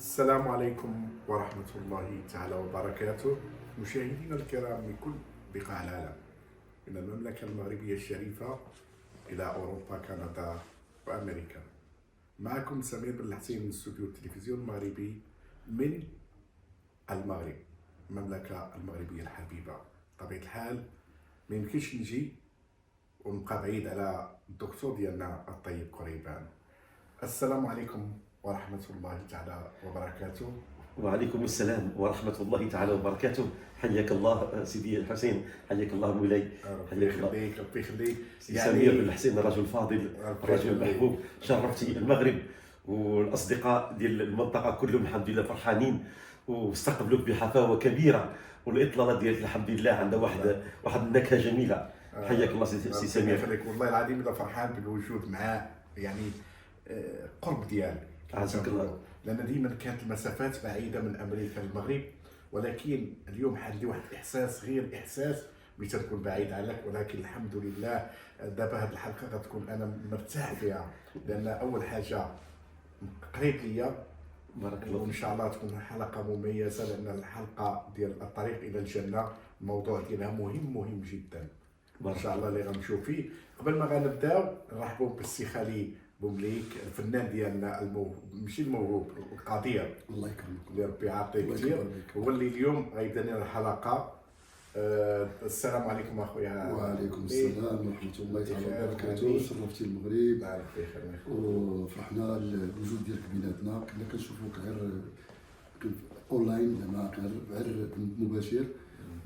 السلام عليكم ورحمة الله تعالى وبركاته. مشاهدينا الكرام من كل بقاع العالم، من المملكة المغربية الشريفة إلى أوروبا، كندا وأمريكا. معكم سمير بن الحسين من استوديو التلفزيون المغربي من المغرب، المملكة المغربية الحبيبة. بطبيعة الحال ما يمكنش نجي ونبقى بعيد على الدكتور ديالنا الطيب قريبان. السلام عليكم ورحمة الله تعالى وبركاته. وعليكم السلام ورحمة الله تعالى وبركاته. حياك الله سيدي الحسين، حياك الله مولاي. ربي يخليك ربي يخليك. سمير بن الحسين رجل فاضل، رجل محبوب، شرفتي المغرب، والأصدقاء ديال المنطقة كلهم الحمد لله فرحانين واستقبلوك بحفاوة كبيرة، والإطلالة ديالك الحمد لله عندها واحد النكهة جميلة. حياك الله سي ربي سمير. يخليك، والله العظيم انا فرحان بالوجود معاه، يعني قرب ديالي. عزك الله. لان ديما كانت المسافات بعيده من امريكا للمغرب، ولكن اليوم عندي واحد الاحساس، غير احساس ملي تكون بعيد عنك. ولكن الحمد لله دابا هذه الحلقه غتكون انا مرتاح فيها، لان اول حاجه قريب ليا، بارك الله وان فيك. شاء الله تكون حلقه مميزه، لان الحلقه ديال الطريق الى الجنه الموضوع ديالها مهم جدا ان شاء الله اللي غنمشيو فيه. قبل ما غنبداو نرحبوا بالسي خالي بومليك، الفنان ديالنا ماشي الموهوب، القدير، الله يكرمك. اللي ربي يعطيه الله كثير، يكرمك. هو اللي اليوم غيبدا لنا الحلقه. السلام عليكم اخويا. وعليكم السلام ورحمة الله تعالى وبركاته. شرفتي المغرب ربي يخليك. وفرحنا الوجود ديالك بيناتنا. كنا كنشوفوك غير اونلاين، زعما غير مباشر،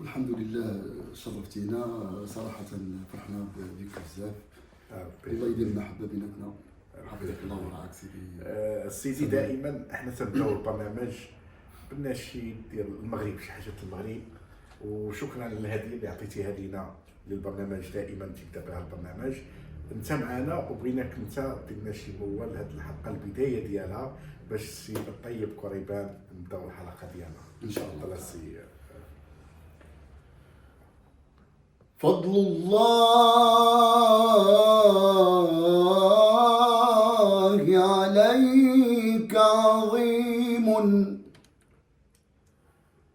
والحمد لله شرفتينا صراحة. فرحنا بك بزاف. الله يدير المحبة بيناتنا. حفظك الله ورعاك سيدي. سيدي دائما احنا تنبداو البرنامج بالنشيد ديال المغرب، شي حاجه المغرب. وشكرا على الهديه اللي عطيتيها لينا للبرنامج، دائما تبدا بها البرنامج. انت معنا وبغيناك انت دير لنا شي مول هذه الحلقه، البدايه ديالها، باش السي الطيب قريبان نبداو الحلقه ديالنا ان شاء الله. الله. السي فضل الله عليك عظيم،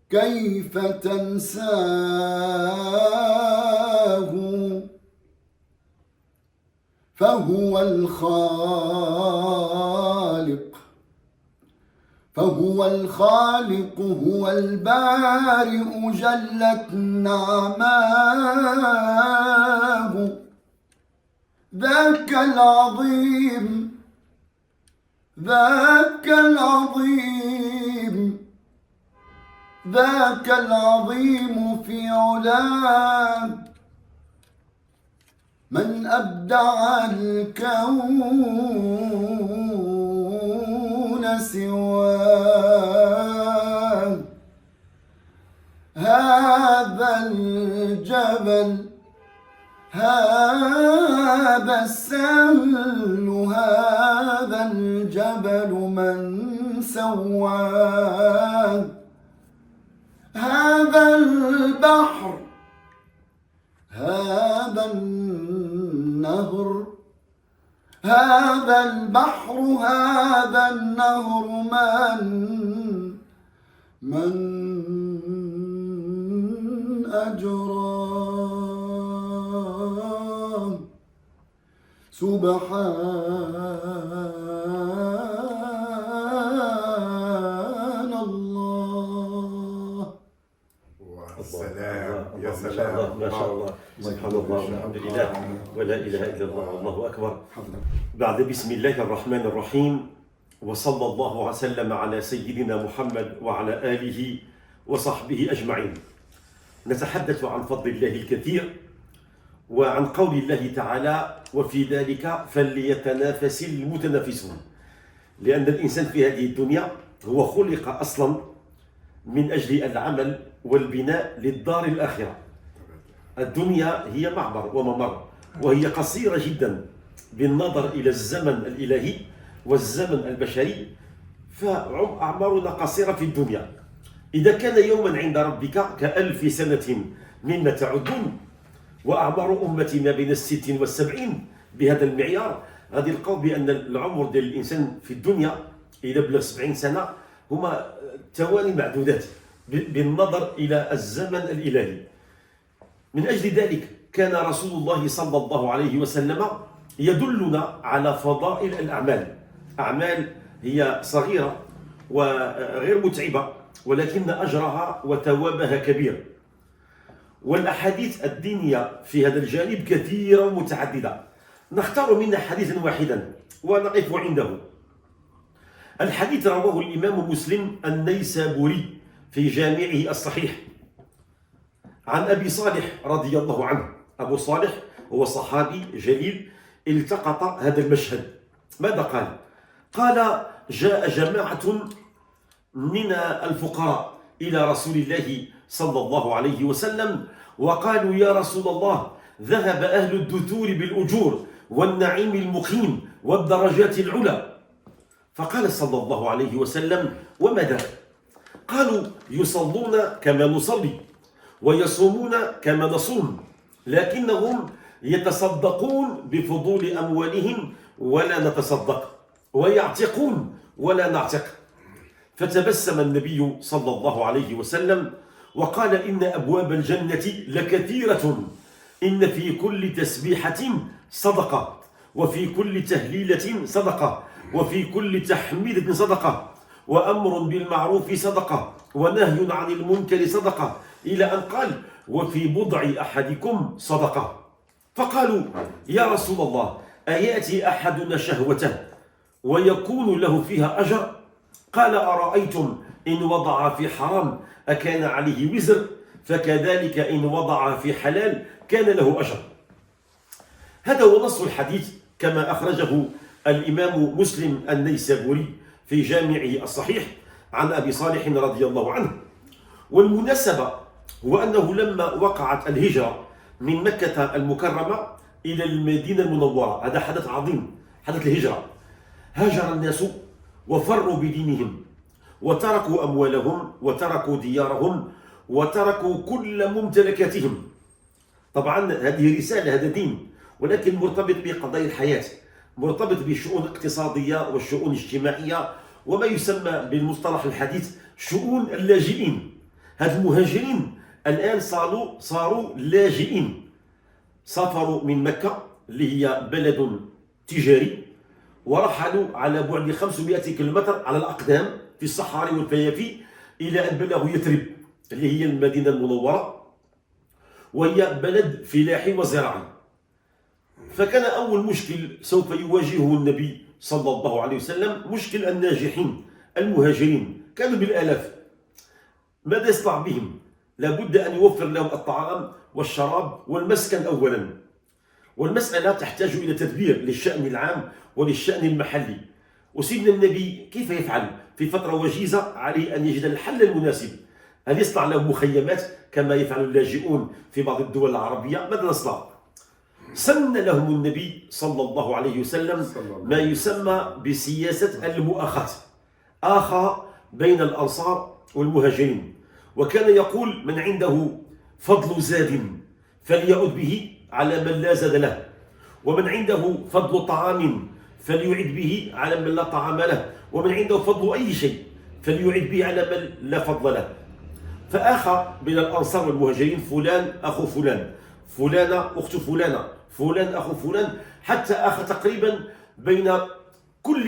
كيف تنساه؟ فهو الخالق، هو البارئ، جلت نعماه. ذاك العظيم في علاه، من أبدع الكون سواه. هذا الجبل، هذا السهل، هذا الجبل من سواه. هذا البحر، هذا النهر، هذا البحر، هذا النهر، من أجراه. سبحان الله. والسلام. يا ما شاء سلام. الله، ما شاء الله، سبحان الله، والحمد لله، ولا إله إلا الله، والله أكبر. حفظك. بعد بسم الله الرحمن الرحيم، وصلى الله وسلم على سيدنا محمد وعلى آله وصحبه أجمعين. نتحدث عن فضل الله الكثير، وعن قول الله تعالى: وفي ذلك فليتنافس المتنافسون. لأن الإنسان في هذه الدنيا هو خلق أصلا من أجل العمل والبناء للدار الآخرة. الدنيا هي معبر وممر، وهي قصيرة جدا بالنظر إلى الزمن الإلهي والزمن البشري، فأعمارنا قصيرة في الدنيا. إذا كان يوما عند ربك كألف سنة مما تعدون، وأعمار أمتي ما بين 60 و70 بهذا المعيار، غادي نلقاو بأن العمر ديال الإنسان في الدنيا إذا بلغ 70 سنة هما ثواني معدودات بالنظر إلى الزمن الإلهي. من أجل ذلك كان رسول الله صلى الله عليه وسلم يدلنا على فضائل الأعمال. أعمال هي صغيرة وغير متعبة، ولكن أجرها وثوابها كبير. والأحاديث الدينية في هذا الجانب كثيرة ومتعددة، نختار منها حديثا واحدا ونقف عنده. الحديث رواه الإمام مسلم النيسابوري في جامعه الصحيح عن أبي صالح رضي الله عنه. أبو صالح هو صحابي جليل التقط هذا المشهد. ماذا قال؟ قال: جاء جماعة من الفقراء إلى رسول الله صلى الله عليه وسلم وقالوا: يا رسول الله، ذهب أهل الدثور بالأجور والنعيم المقيم والدرجات العلى. فقال صلى الله عليه وسلم: وما ذاك؟ قالوا: يصلون كما نصلي ويصومون كما نصوم، لكنهم يتصدقون بفضول أموالهم ولا نتصدق، ويعتقون ولا نعتق. فتبسم النبي صلى الله عليه وسلم وقال: إن أبواب الجنة لكثيرة، إن في كل تسبيحة صدقة، وفي كل تهليلة صدقة، وفي كل تحميدة صدقة، وأمر بالمعروف صدقة، ونهي عن المنكر صدقة، إلى أن قال: وفي بضع أحدكم صدقة. فقالوا: يا رسول الله، أيأتي أحدنا شهوته ويكون له فيها أجر؟ قال: أرأيتم إن وضع في حرام أكان عليه وزر؟ فكذلك إن وضع في حلال كان له أجر. هذا هو نص الحديث كما أخرجه الإمام مسلم النيسابوري في جامعه الصحيح عن أبي صالح رضي الله عنه. والمناسبة هو أنه لما وقعت الهجرة من مكة المكرمة إلى المدينة المنورة، هذا حدث عظيم، حدث الهجرة، هاجر الناس وفروا بدينهم وتركوا أموالهم وتركوا ديارهم وتركوا كل ممتلكاتهم. طبعا هذه رسالة، هذا دين، ولكن مرتبط بقضايا الحياة، مرتبط بالشؤون الاقتصادية والشؤون الاجتماعية وما يسمى بالمصطلح الحديث شؤون اللاجئين. هذه المهاجرين الآن صاروا لاجئين، سافروا من مكة اللي هي بلد تجاري ورحلوا على بعد 500 كيلومتر على الأقدام في الصحاري والفيافي إلى أن بلغوا يثرب اللي هي المدينة المنورة، وهي بلد فلاحي وزراعي. فكان أول مشكل سوف يواجهه النبي صلى الله عليه وسلم مشكل الناجحين المهاجرين، كانوا بالآلاف. ماذا يصنع بهم؟ لابد أن يوفر لهم الطعام والشراب والمسكن أولا، والمسألة تحتاج إلى تدبير للشأن العام وللشأن المحلي. وسيدنا النبي كيف يفعل؟ في فترة وجيزة عليه أن يجد الحل المناسب. هل يصنع لهم مخيمات كما يفعل اللاجئون في بعض الدول العربية؟ ماذا نصنع؟ سن لهم النبي صلى الله عليه وسلم ما يسمى بسياسة المؤاخاة، آخى بين الأنصار والمهاجرين، وكان يقول: من عنده فضل زاد فليعد به على من لا زاد له، ومن عنده فضل طعام فليعد به على من لا طعام له، ومن عنده فضل أي شيء فليعد به على من لا فضل له. فآخى بين الأنصار والمهاجرين: فلان أخو فلان، فلانة أخت فلانة، فلان أخو فلان، حتى آخى تقريبا بين كل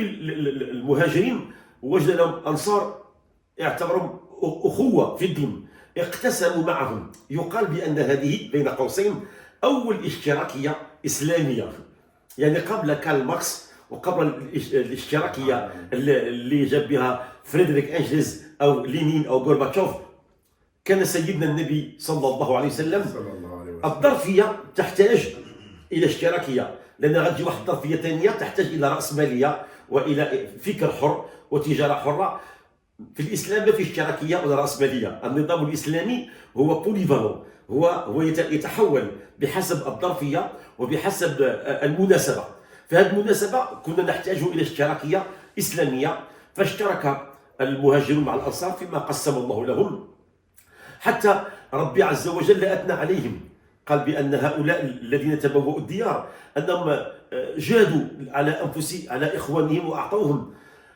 المهاجرين، وجد لهم أنصار اعتبرهم أخوة في الدين، اقتسموا معهم. يقال بأن هذه بين قوسين أول اشتراكية إسلامية، يعني قبل كارل ماركس وقبل الاشتراكية اللي جاب بها فريدريك أنجلز أو لينين أو غورباتشوف. كان سيدنا النبي صلى الله عليه وسلم الظرفية تحتاج إلى اشتراكية، لأن غتجي واحد الظرفية ثانية تحتاج إلى رأسمالية وإلى فكر حر وتجارة حرة. في الإسلام ما في اشتراكية ولا رأسمالية، النظام الإسلامي هو بوليفالون، هو يتحول بحسب الظرفية وبحسب المناسبة. فهذه المناسبة كنا نحتاج إلى اشتراكية إسلامية، فاشترك المهاجرون مع الأنصار فيما قسم الله لهم، حتى ربي عز وجل أثنى عليهم، قال بأن هؤلاء الذين تبوأوا الديار أنهم جادوا على أنفسهم على إخوانهم وأعطوهم.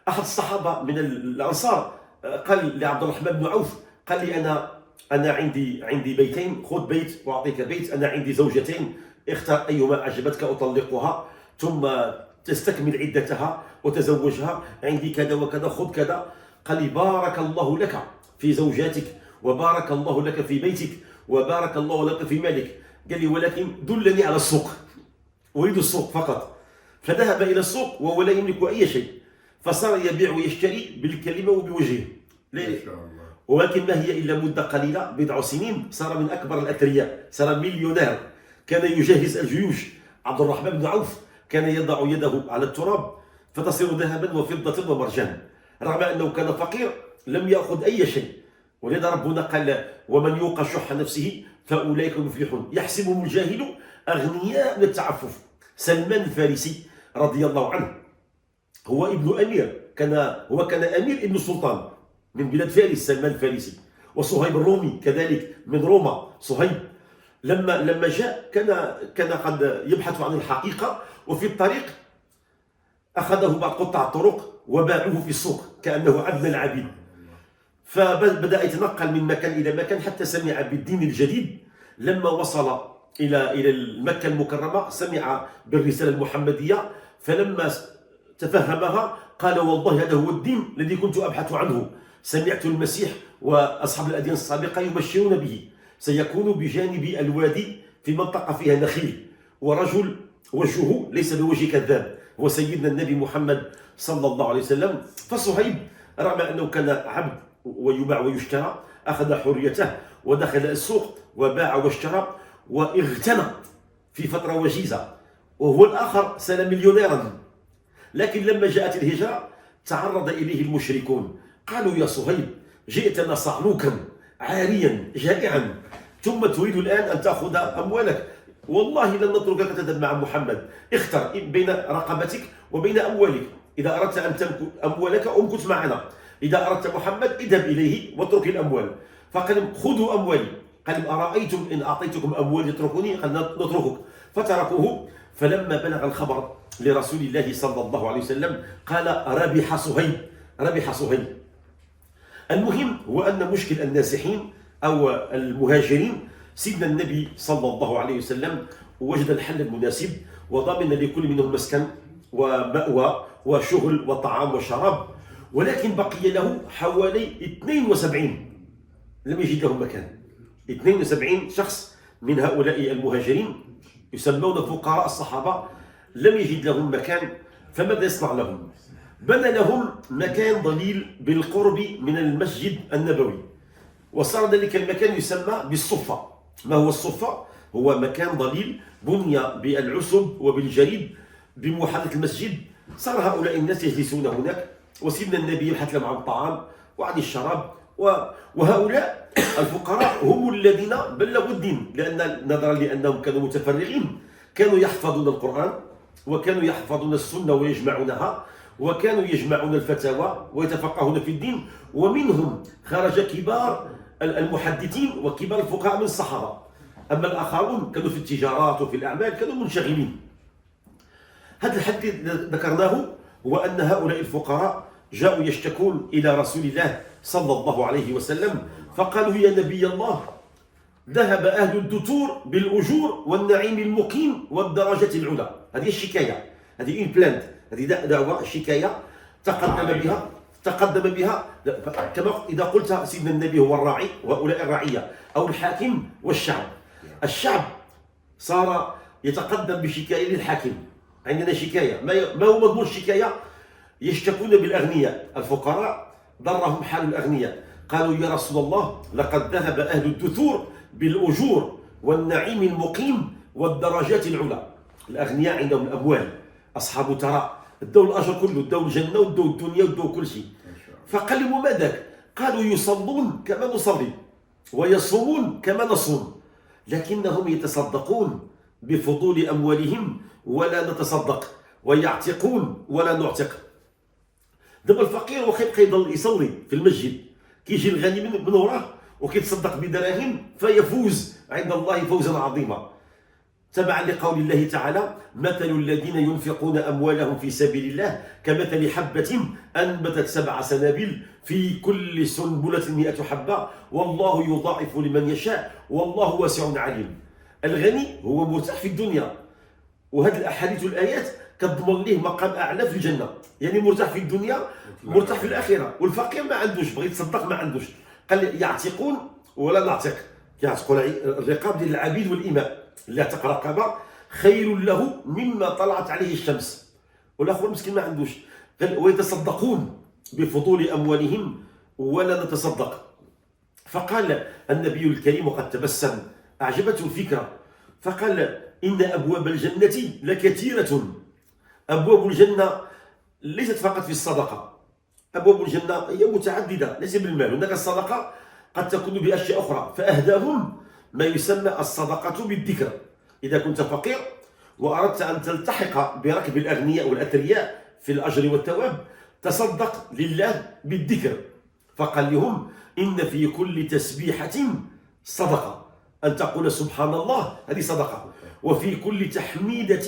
أحد الصحابة من الأنصار قال لعبد الرحمن بن عوف، قال لي انا عندي بيتين، خذ بيت واعطيك بيت، انا عندي زوجتين، اختر ايما اعجبتك اطلقها ثم تستكمل عدتها وتزوجها، عندي كذا وكذا، خذ كذا. قال لي بارك الله لك في زوجاتك، وبارك الله لك في بيتك، وبارك الله لك في مالك. قال لي ولكن دلني على السوق، اريد السوق فقط. فذهب الى السوق وهو لا يملك اي شيء، فصار يبيع ويشتري بالكلمه وبوجهه. ما شاء الله. ولكن ما هي الا مده قليله، بضع سنين، صار من اكبر الاثرياء، صار مليونير. كان يجهز الجيوش. عبد الرحمن بن عوف كان يضع يده على التراب فتصير ذهبا وفضه ومرجان، رغم انه كان فقير لم ياخذ اي شيء. ولذا ربنا قال ومن يوق شح نفسه فاولئك المفلحون. يحسبهم الجاهل اغنياء من التعفف. سلمان الفارسي رضي الله عنه هو ابن امير، كان امير ابن سلطان من بلاد فارس، سلمان الفارسي. وصهيب الرومي كذلك من روما. صهيب لما جاء كان قد يبحث عن الحقيقه، وفي الطريق اخذه بعض قطاع الطرق وباعوه في السوق كانه عبد من العبيد. فبدا يتنقل من مكان الى مكان حتى سمع بالدين الجديد. لما وصل الى مكه المكرمه سمع بالرساله المحمديه، فلما تفهمها قال والله هذا هو الدين الذي كنت ابحث عنه. سمعت المسيح واصحاب الاديان السابقه يبشرون به، سيكون بجانب الوادي في منطقه فيها نخيل، ورجل وجهه ليس بوجه كذاب، هو سيدنا النبي محمد صلى الله عليه وسلم. فصهيب رغم انه كان عبد ويباع ويشترى اخذ حريته ودخل السوق وباع واشترى واغتنى في فتره وجيزه، وهو الاخر صار مليونيرا. لكن لما جاءت الهجره تعرض اليه المشركون، قالوا يا صهيب جئتنا صعلوكا عاريا جائعا، ثم تريد الان ان تاخذ اموالك. والله لن نتركك تذهب مع محمد، اختر بين رقبتك وبين اموالك. اذا اردت ان تمكث اموالك امكث معنا، اذا اردت محمد اذهب اليه واترك الاموال. فقال خذوا اموالي. قال ارايتم ان اعطيتكم اموال تتركوني؟ قال نتركك. فتركوه. فلما بلغ الخبر لرسول الله صلى الله عليه وسلم قال ربح صهيب، ربح صهيب. المهم هو ان مشكل النازحين او المهاجرين سيدنا النبي صلى الله عليه وسلم وجد الحل المناسب، وضمن لكل منهم مسكن ومأوى وشغل وطعام وشراب. ولكن بقي له حوالي 72 لم يجد لهم مكان. 72 شخص من هؤلاء المهاجرين يسمون فقراء الصحابة لم يجد لهم مكان. فماذا يصنع لهم؟ بنى لهم مكان ضليل بالقرب من المسجد النبوي، وصار ذلك المكان يسمى بالصفة. ما هو الصفة؟ هو مكان ضليل بني بالعسب وبالجريد بمحاذاة المسجد. صار هؤلاء الناس يجلسون هناك، وسيدنا النبي يبحث لهم عن الطعام وعن الشراب. وهؤلاء الفقراء هم الذين بلغوا الدين، لأن نظرا لأنهم كانوا متفرغين كانوا يحفظون القرآن وكانوا يحفظون السنة ويجمعونها، وكانوا يجمعون الفتاوى ويتفقهون في الدين. ومنهم خرج كبار المحدثين وكبار الفقهاء من الصحابة. أما الآخرون كانوا في التجارات وفي الأعمال، كانوا منشغلين. هذا الحديث ذكرناه هو أن هؤلاء الفقراء جاءوا يشتكون إلى رسول الله صلى الله عليه وسلم، فقالوا يا نبي الله ذهب أهل الدثور بالأجور والنعيم المقيم والدرجة العلى. هذه الشكاية، هذه بلانت، هذه دعوة شكاية تقدم بها كما إذا قلت سيدنا النبي هو الراعي وهؤلاء الرعية، أو الحاكم والشعب. الشعب صار يتقدم بشكاية للحاكم. عندنا شكاية، ما هو مضمون الشكاية؟ يشتكون بالأغنياء، الفقراء ضرهم حال الأغنياء. قالوا يا رسول الله لقد ذهب أهل الدثور بالأجور والنعيم المقيم والدرجات العلى. الأغنياء عندهم الأموال، أصحاب ثراء، ادوا الأجر كله، ادوا الجنة وادوا الدنيا وادوا كل شيء. فقال لهم ما ذاك؟ قالوا يصلون كما نصلي ويصومون كما نصوم، لكنهم يتصدقون بفضول أموالهم ولا نتصدق، ويعتقون ولا نعتق. دابا الفقير واخا يبقى يضل يصلي في المسجد، كيجي الغني من وراه وكيتصدق بدراهم فيفوز عند الله فوزا عظيما. تبعا لقول الله تعالى: مثل الذين ينفقون أموالهم في سبيل الله كمثل حبة أنبتت 7 سنابل في كل سنبلة 100 حبة والله يضاعف لمن يشاء والله واسع عليم. الغني هو مرتاح في الدنيا، وهذه الأحاديث والآيات كتضمن ليه مقام أعلى في الجنة، يعني مرتاح في الدنيا مرتاح في الآخرة. والفقير ما عندوش، بغى يتصدق ما عندوش، قال يعتقون ولا نعتق، يعتقون الرقاب ديال العبيد والإماء، اللي اعتق رقبة خير له مما طلعت عليه الشمس. والآخر مسكين ما عندوش، قال ويتصدقون بفضول أموالهم ولا نتصدق. فقال النبي الكريم وقد تبسم، أعجبته الفكرة، فقال: إن أبواب الجنة لكثيرة. أبواب الجنة ليست فقط في الصدقة، أبواب الجنة هي متعددة، ليس بالمال، هناك الصدقة قد تكون بأشياء أخرى، فأهداهم ما يسمى الصدقة بالذكر. إذا كنت فقير وأردت أن تلتحق بركب الأغنياء والأثرياء في الأجر والثواب، تصدق لله بالذكر. فقال لهم: إن في كل تسبيحة صدقة، أن تقول سبحان الله هذه صدقة، وفي كل تحميدة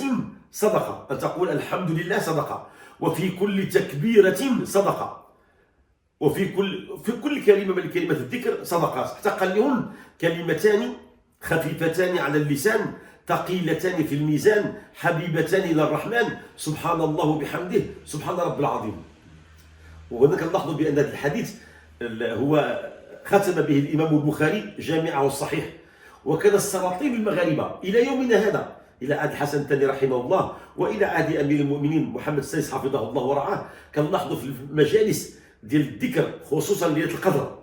صدقة، أن تقول الحمد لله صدقة، وفي كل تكبيرة صدقة، وفي كل كلمة من كلمة الذكر صدقات. حتى قال لهم: كلمتان خفيفتان على اللسان ثقيلتان في الميزان حبيبتان إلى الرحمن سبحان الله وبحمده سبحان رب العظيم. وهنا كنلاحظوا بأن هذا الحديث هو ختم به الإمام البخاري جامعه الصحيح، وكان السلاطين المغاربة إلى يومنا هذا، إلى عهد الحسن الثاني رحمه الله وإلى عهد أمير المؤمنين محمد السادس حفظه الله ورعاه، كنلاحظوا في المجالس ديال الذكر خصوصا ليلة القدر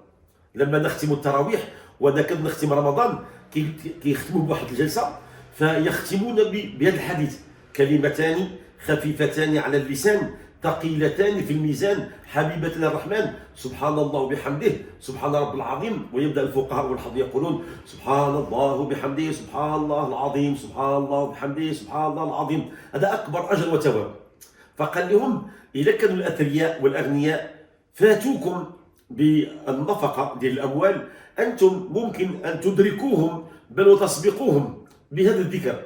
لما نختم التراويح ونكد نختم رمضان، كيختموا بواحد الجلسة فيختمون بهذا الحديث: كلمتان خفيفتان على اللسان ثقيلتان في الميزان حبيبتنا الرحمن سبحان الله وبحمده سبحان رب العظيم. ويبدأ الفقهاء والحظ يقولون: سبحان الله وبحمده سبحان الله العظيم سبحان الله وبحمده سبحان الله العظيم. هذا أكبر أجر وثواب. فقال لهم: إذا كانوا الأثرياء والأغنياء فاتوكم بالنفقة ديال الأموال، أنتم ممكن أن تدركوهم بل وتسبقوهم بهذا الذكر.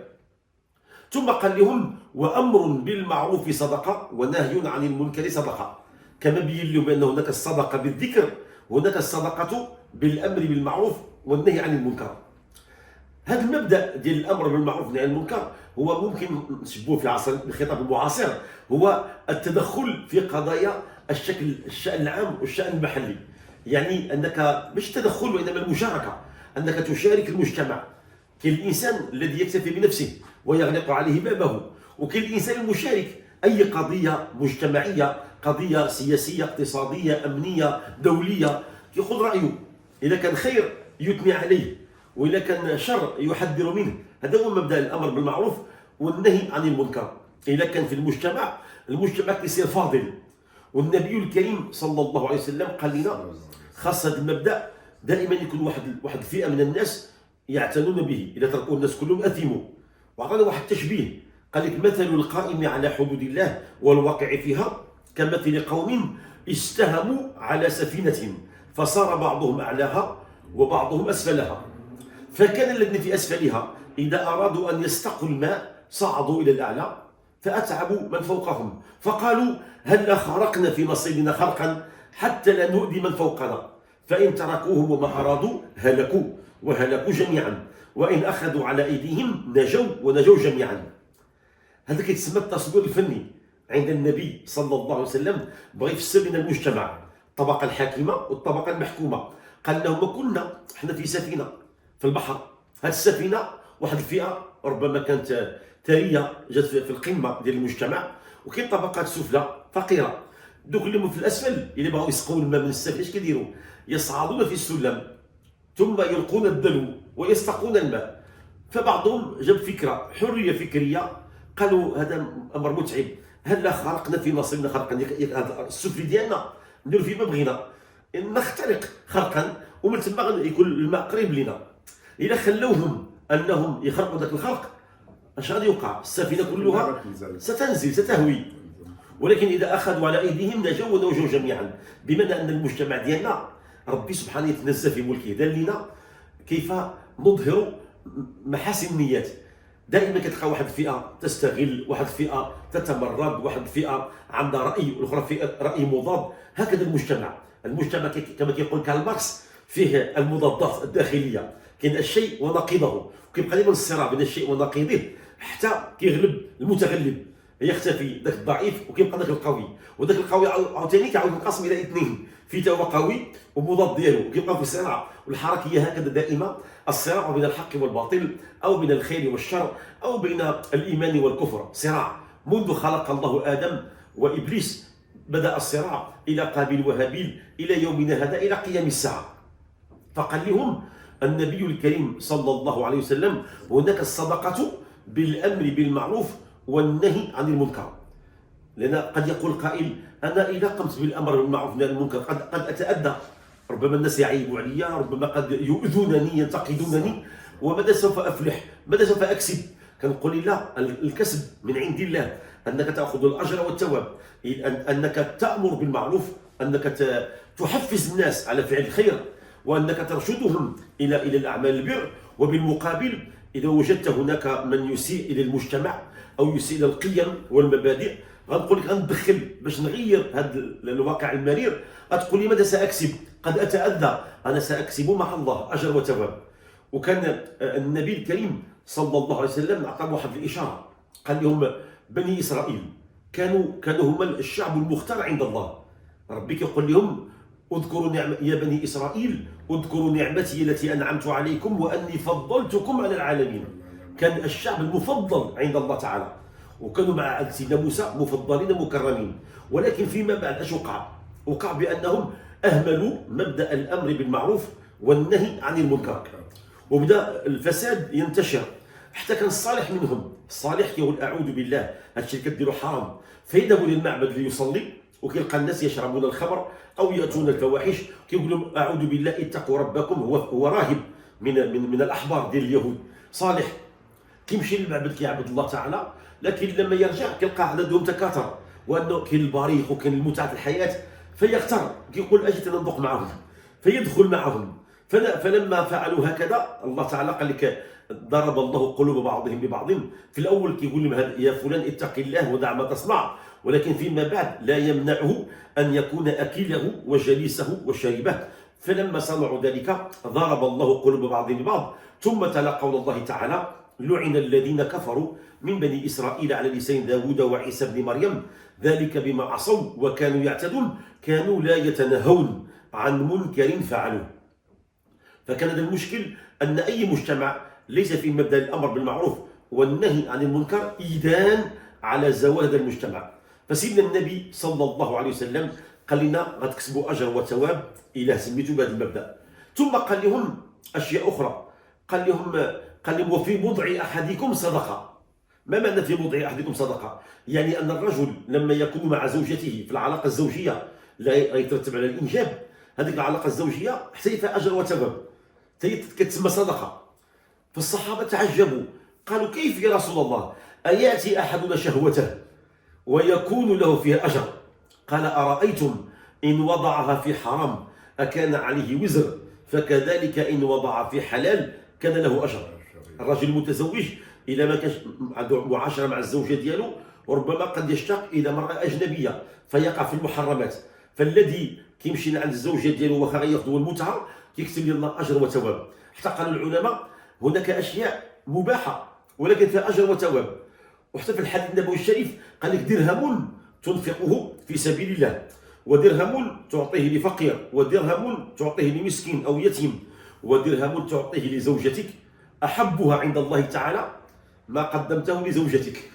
ثم قال لهم: وأمر بالمعروف صدقة ونهي عن المنكر صدقة. كما بين لهم بأن هناك الصدقة بالذكر وهناك الصدقة بالأمر بالمعروف والنهي عن المنكر. هذا المبدأ ديال الأمر بالمعروف والنهي عن المنكر هو ممكن نشبهه في عصر الخطاب المعاصر، هو التدخل في قضايا الشأن العام والشأن المحلي. يعني أنك مش تدخل وإنما المشاركة، أنك تشارك المجتمع. كاين الإنسان الذي يكتفي بنفسه ويغلق عليه بابه، وكاين الإنسان المشارك، أي قضية مجتمعية، قضية سياسية اقتصادية أمنية دولية، يأخذ رأيه. إذا كان خير يثني عليه، وإذا كان شر يحذر منه. هذا هو مبدأ الأمر بالمعروف والنهي عن المنكر. إذا كان في المجتمع كيصير فاضل. والنبي الكريم صلى الله عليه وسلم قال لنا خاص هذا المبدأ دائما يكون واحد الفئة من الناس يعتنون به، إذا تركوا الناس كلهم أثموا. وعطانا واحد التشبيه، قال لك: مثل القائم على حدود الله والواقع فيها كمثل قوم استهموا على سفينة فصار بعضهم أعلاها وبعضهم أسفلها، فكان الذين في أسفلها إذا أرادوا أن يستقوا الماء صعدوا إلى الأعلى فأتعبوا من فوقهم، فقالوا: هل خرقنا في نصيبنا خرقا حتى لا نؤذي من فوقنا، فإن تركوهم وما أرادوا هلكوا وهلكوا جميعا، وإن أخذوا على أيديهم نجوا ونجوا جميعا. هذا كيتسمى التصوير الفني عند النبي صلى الله عليه وسلم. بغى يفسر لنا المجتمع، الطبقة الحاكمة والطبقة المحكومة. قال لهم: كنا احنا في سفينة في البحر، هذه السفينة واحد الفئة ربما كانت ثرية جات في القمة ديال المجتمع، وكاين طبقات سفلى فقيرة. دوك اللي في الأسفل اللي بغاو يسقوا الماء من السفينة اش كيديروا؟ يصعدون في السلم ثم يلقون الدلو ويستقون الماء. فبعضهم جاب فكرة حرية فكرية، قالوا هذا أمر متعب، هل لا خرقنا في نصيبنا خرقا، هذا السفلي ديالنا نديرو فيه ما بغينا، نخترق خرقا ومن ثم يكون الماء قريب لنا. إذا خلوهم أنهم يخرقوا ذاك الخرق اش غادي يوقع؟ السفينة كلها ستنزل ستهوي. ولكن إذا أخذوا على أيديهم نجوا ونجوا جميعا، بمعنى أن المجتمع ديالنا ربي سبحانه يتنزه في ملكه، دار لنا كيف نظهر محاسن النيات. دائما كتلقى واحد الفئه تستغل، واحد الفئه تتمرد، واحد الفئه عندها راي والاخرى فئه راي مضاد. هكذا المجتمع كما كيقول كارل ماركس فيه المضادات الداخليه، كاين الشيء ونقيضه، وكيبقى دائما الصراع بين الشيء ونقيضه حتى كيغلب المتغلب، يختفي ذاك الضعيف وكيبقى ذاك القوي، وذاك القوي عاوتاني كيعاود ينقسم الى اثنين، في هو قوي ومضاد ديالو، وكيبقى في صراع. والحركه هي هكذا دائما، الصراع بين الحق والباطل، او بين الخير والشر، او بين الايمان والكفر، صراع منذ خلق الله ادم وابليس، بدا الصراع الى قابيل وهابيل الى يومنا هذا الى قيام الساعه. فقال لهم النبي الكريم صلى الله عليه وسلم: هناك الصدقه بالامر بالمعروف والنهي عن المنكر. لأن قد يقول قائل: أنا إذا قمت بالأمر بالمعروف والنهي عن المنكر قد أتأذى، ربما الناس يعيبوا علي، ربما قد يؤذونني ينتقدونني، وماذا سوف أفلح؟ ماذا سوف أكسب؟ كنقول: لا، الكسب من عند الله، أنك تأخذ الأجر والثواب، أنك تأمر بالمعروف، أنك تحفز الناس على فعل الخير، وأنك ترشدهم إلى الأعمال البر. وبالمقابل إذا وجدت هناك من يسيء إلى المجتمع أو يسيء إلى القيم والمبادئ، غنقول لك غندخل باش نغير هذا الواقع المرير. غتقول لي: ماذا سأكسب؟ قد أتأذى، أنا سأكسب مع الله أجر وثواب. وكان النبي الكريم صلى الله عليه وسلم أعطاهم واحد الإشارة، قال لهم: بني إسرائيل كانوا هم الشعب المختار عند الله. ربي كيقول لهم: اذكروا يا بني إسرائيل اذكروا نعمتي التي أنعمت عليكم وأني فضلتكم على العالمين. كان الشعب المفضل عند الله تعالى، وكانوا مع سيدنا موسى مفضلين مكرمين. ولكن فيما بعد اش وقع بأنهم أهملوا مبدأ الأمر بالمعروف والنهي عن المنكر، وبدأ الفساد ينتشر. حتى كان الصالح منهم، الصالح كيقول: أعوذ بالله، هادشي اللي كديروا حرام، فيذهب للمعبد ليصلي، وكيلقى الناس يشربون الخمر أو يأتون الفواحش، كيقول لهم: أعوذ بالله، اتقوا ربكم. هو راهب من الأحبار ديال اليهود، صالح، كيمشي للمعبد كيعبد الله تعالى، لكن لما يرجع كيلقى عددهم تكاثر، وانه كاين البريق وكاين متعه الحياه، فيغتر، كيقول: اجي تنضق معهم، فيدخل معهم. فلما فعلوا هكذا الله تعالى قال لك: ضرب الله قلوب بعضهم ببعض. في الاول كيقول لهم: يا فلان اتق الله ودع ما تصنع، ولكن فيما بعد لا يمنعه ان يكون اكله وجليسه وشريبه. فلما صنعوا ذلك ضرب الله قلوب بعضهم ببعض. ثم تلا قول الله تعالى: لعن الذين كفروا من بني إسرائيل على لسان داود وعيسى بن مريم ذلك بما عصوا وكانوا يعتدون كانوا لا يتناهون عن منكر فعلوه. فكان هذا المشكل أن أي مجتمع ليس في مبدأ الأمر بالمعروف والنهي عن المنكر إيدان على زوال هذا المجتمع. فسيدنا النبي صلى الله عليه وسلم قال لنا: غتكسبوا أجر وثواب إلى سميتوا بهذا المبدأ. ثم قال لهم أشياء أخرى، قال لهم: وفي بضع أحدكم صدقة. ما معنى في بضع أحدكم صدقة؟ يعني أن الرجل لما يكون مع زوجته في العلاقة الزوجية لا يترتب على الإنجاب، هذه العلاقة الزوجية حتى فيها أجر وثواب، كتسمى صدقة. فالصحابة تعجبوا، قالوا: كيف يا رسول الله؟ أيأتي أحدنا شهوته ويكون له فيها أجر؟ قال: أرأيتم إن وضعها في حرام أكان عليه وزر؟ فكذلك إن وضع في حلال كان له أجر. الرجل المتزوج إذا ما كانش عنده معاشرة مع الزوجة ديالو، وربما قد يشتاق إلى امرأة أجنبية فيقع في المحرمات. فالذي كيمشي عند الزوجة ديالو واخا غياخذوا المتعة كيكتب الله أجر وثواب. حتى قالوا العلماء: هناك أشياء مباحة ولكن فيها أجر وثواب. وحتى في الحديث النبوي الشريف قال لك: درهم تنفقه في سبيل الله، ودرهم تعطيه لفقير، ودرهم تعطيه لمسكين أو يتيم، ودرهم تعطيه لزوجتك، أحبها عند الله تعالى ما قدمته لزوجتك.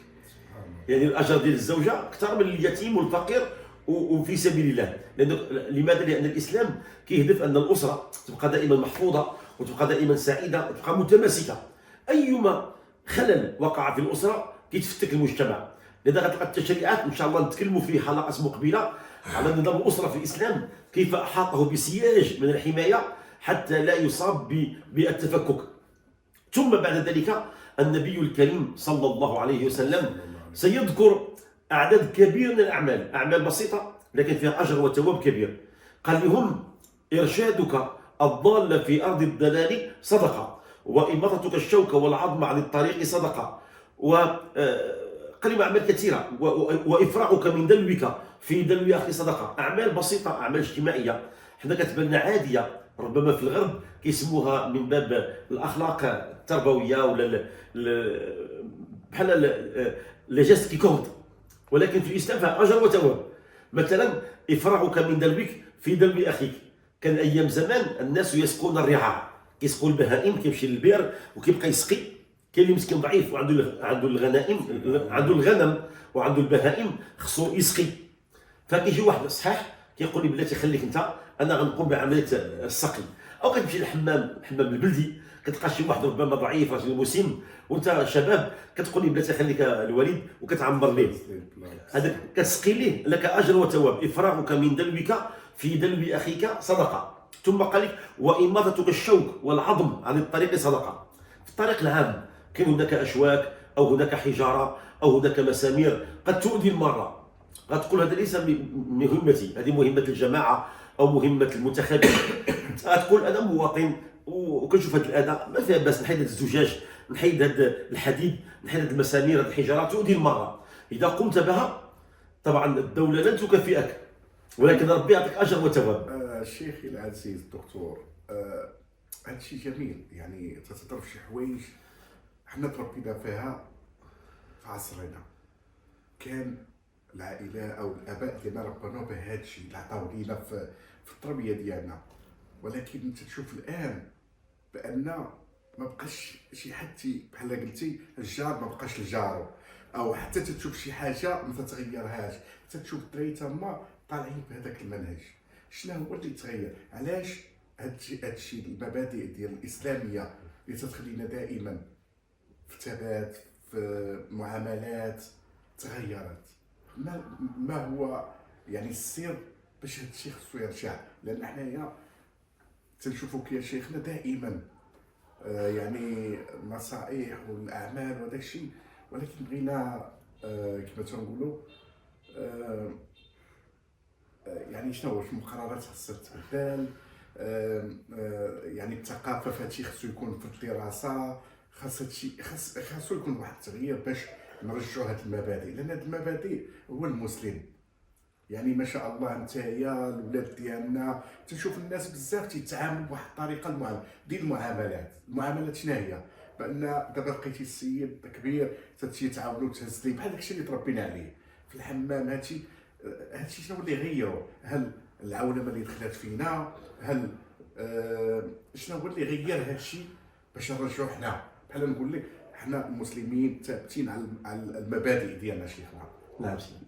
يعني الأجر ديال الزوجة أكثر من اليتيم والفقير وفي سبيل الله. لماذا؟ لأن الإسلام كيهدف أن الأسرة تبقى دائما محفوظة وتبقى دائما سعيدة وتبقى متماسكة. أيما خلل وقع في الأسرة كيتفتك المجتمع. لذا غتلقى التشريعات إن شاء الله نتكلموا في حلقات مقبلة على نظام الأسرة في الإسلام، كيف أحاطه بسياج من الحماية حتى لا يصاب بالتفكك. ثم بعد ذلك النبي الكريم صلى الله عليه وسلم سيذكر أعداد كبيرة من الأعمال، أعمال بسيطة لكن فيها أجر وثواب كبير. قال لهم: إرشادك الضال في أرض الضلال صدقة. وإماطتك الشوك والعظم عن الطريق صدقة، وقلم أعمال كثيرة، وإفراغك من دلوك في دلو أخي صدقة. أعمال بسيطة، أعمال اجتماعية حنا كتبان لنا عادية، ربما في الغرب كيسموها من باب الأخلاق التربوية ولا بحال لي جيست كي كونت، ولكن في الإسلام فيها أجر وثواب. مثلا إفراغك من دلوك في دلو أخيك. كان أيام زمان الناس يسقون الرعاع، كيسقوا البهائم، كيمشي للبئر وكيبقى يسقي. كاين اللي مسكين ضعيف وعنده الغنائم، عنده الغنم وعنده البهائم، خصو يسقي. فكيجي واحد صحيح كيقول لي بلاتي خليك انت، انا غنقوم بعمليه السقي. او كتمشي للحمام البلدي، كتلقى شي واحد ربما ضعيف راجل مسن وانت شباب، كتقول لي بلاتي خليك الوالد وكتعمر ليه، هذاك كتسقي ليه، لك اجر وثواب. افراغك من دلوك في دلو اخيك صدقه. ثم قال لك وإماطتك الشوك والعظم عن الطريق صدقه. في الطريق العام كاين هناك اشواك او هناك حجاره او هناك مسامير قد تؤذي المراه، قد تقول هذا ليس مهمتي، هذه مهمه الجماعه او مهمه المنتخبين. تقول انا مواطن وكنشوف هذا الاذى، ما فيها باس نحيد هذا الزجاج، نحيد هذا الحديد، نحيد هذه المسامير، هذه الحجارات تؤذي المراه. اذا قمت بها طبعا الدوله لن تكافئك، ولكن ربي يعطيك اجر وثواب. شيخي العزيز الدكتور، هذا شيء جميل، يعني تتضرب شي حوايج حنا تربينا فيها في عصرنا. كان العائله او الاباء ديالنا ربنا بهذا الشيء اللي عطاو لينا في التربيه ديالنا. ولكن انت تشوف الان بان ما بقاش شي حد بحال قلتي الجار ما بقاش لجارو، او حتى تشوف شي حاجه ما تتغيرهاش، تشوف الدراري تما طالعين بهذاك المنهج. شنو هو اللي تغير؟ علاش هادشي المبادئ ديال الاسلاميه اللي تتخلينا دائما في ثبات في معاملات تغيرت؟ ما هو يعني السر باش هادشي خصو يرجع؟ لان حنايا تنشوفوك يا شيخنا دائما يعني النصائح والاعمال وهذاك الشيء، ولكن بغينا كما تنقولوا يعني شنو واش المقررات خاصها تبدل، يعني الثقافه في هادشي خصو يكون في الدراسه، خاص هادشي خاصو يكون واحد التغيير باش نرجعوا هاد المبادئ. لان هاد المبادئ هو المسلم. يعني ما شاء الله نتايا الولاد ديالنا تنشوف الناس بزاف تيتعاملوا بواحد الطريقه ديال المعاملات شنو هي؟ بان دابا لقيتي السيد كبير تيتعاونوا تهز ليه بحال داكشي اللي تربينا عليه في الحمام. هادشي شنو اللي غيروا؟ هل العولمه اللي دخلت فينا؟ هل شنو هو اللي غير هادشي باش نرجعوا حنا بحال نقول لك حنا المسلمين ثابتين على المبادئ ديالنا شيخنا؟ نعم سيدي،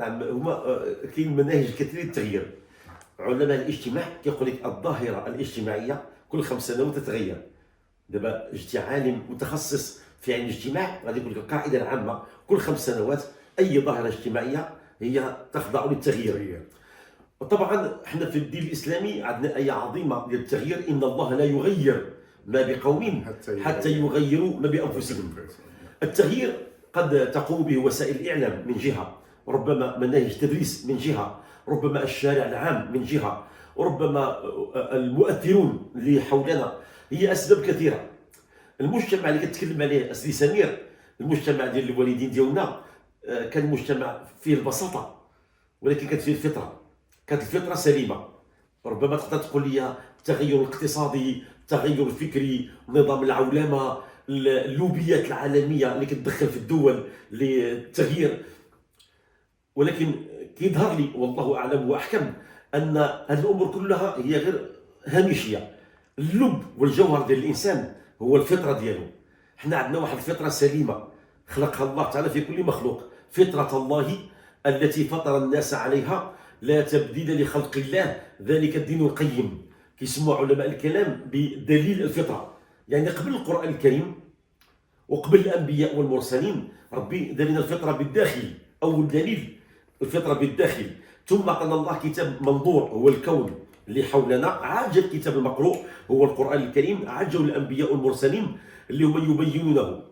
نعم. هما كاين مناهج كثيره للتغيير. علماء الاجتماع كيقول لك الظاهره الاجتماعيه كل 5 سنوات تتغير. دابا جبتي عالم متخصص في علم الاجتماع غادي يقول لك القاعده العامه كل 5 سنوات اي ظاهره اجتماعيه هي تخضع للتغيير. وطبعا احنا في الدين الاسلامي عندنا ايه عظيمه ديال التغيير: ان الله لا يغير ما بقوم حتى يغيروا ما بانفسهم. التغيير قد تقوم به وسائل الاعلام من جهه، ربما مناهج تدريس من جهه، ربما الشارع العام من جهه، وربما المؤثرون اللي حولنا. هي اسباب كثيره. المجتمع اللي كتكلم عليه اسدي سمير، المجتمع ديال الوالدين ديالنا كان مجتمع فيه البساطه، ولكن كانت فيه الفطره، كانت الفطره سليمه. ربما تقدر تقول لي التغير الاقتصادي، التغير الفكري، نظام العولمه، اللوبيات العالميه اللي كتدخل في الدول للتغيير، ولكن كيظهر لي والله اعلم واحكم ان هذه الامور كلها هي غير هامشيه. اللب والجوهر ديال الانسان هو الفطره ديالو. حنا عندنا واحد الفطره سليمه خلقها الله تعالى في كل مخلوق، فطره الله التي فطر الناس عليها لا تبديل لخلق الله ذلك الدين القيم. كيسموا علماء الكلام بدليل الفطره، يعني قبل القران الكريم وقبل الانبياء والمرسلين ربي دلنا الفطره بالداخل. اول دليل الفطره بالداخل. ثم عطانا الله كتاب منظور هو الكون اللي حولنا، عاجل الكتاب المقروء هو القران الكريم، عاجل الانبياء والمرسلين اللي هم يبينونه.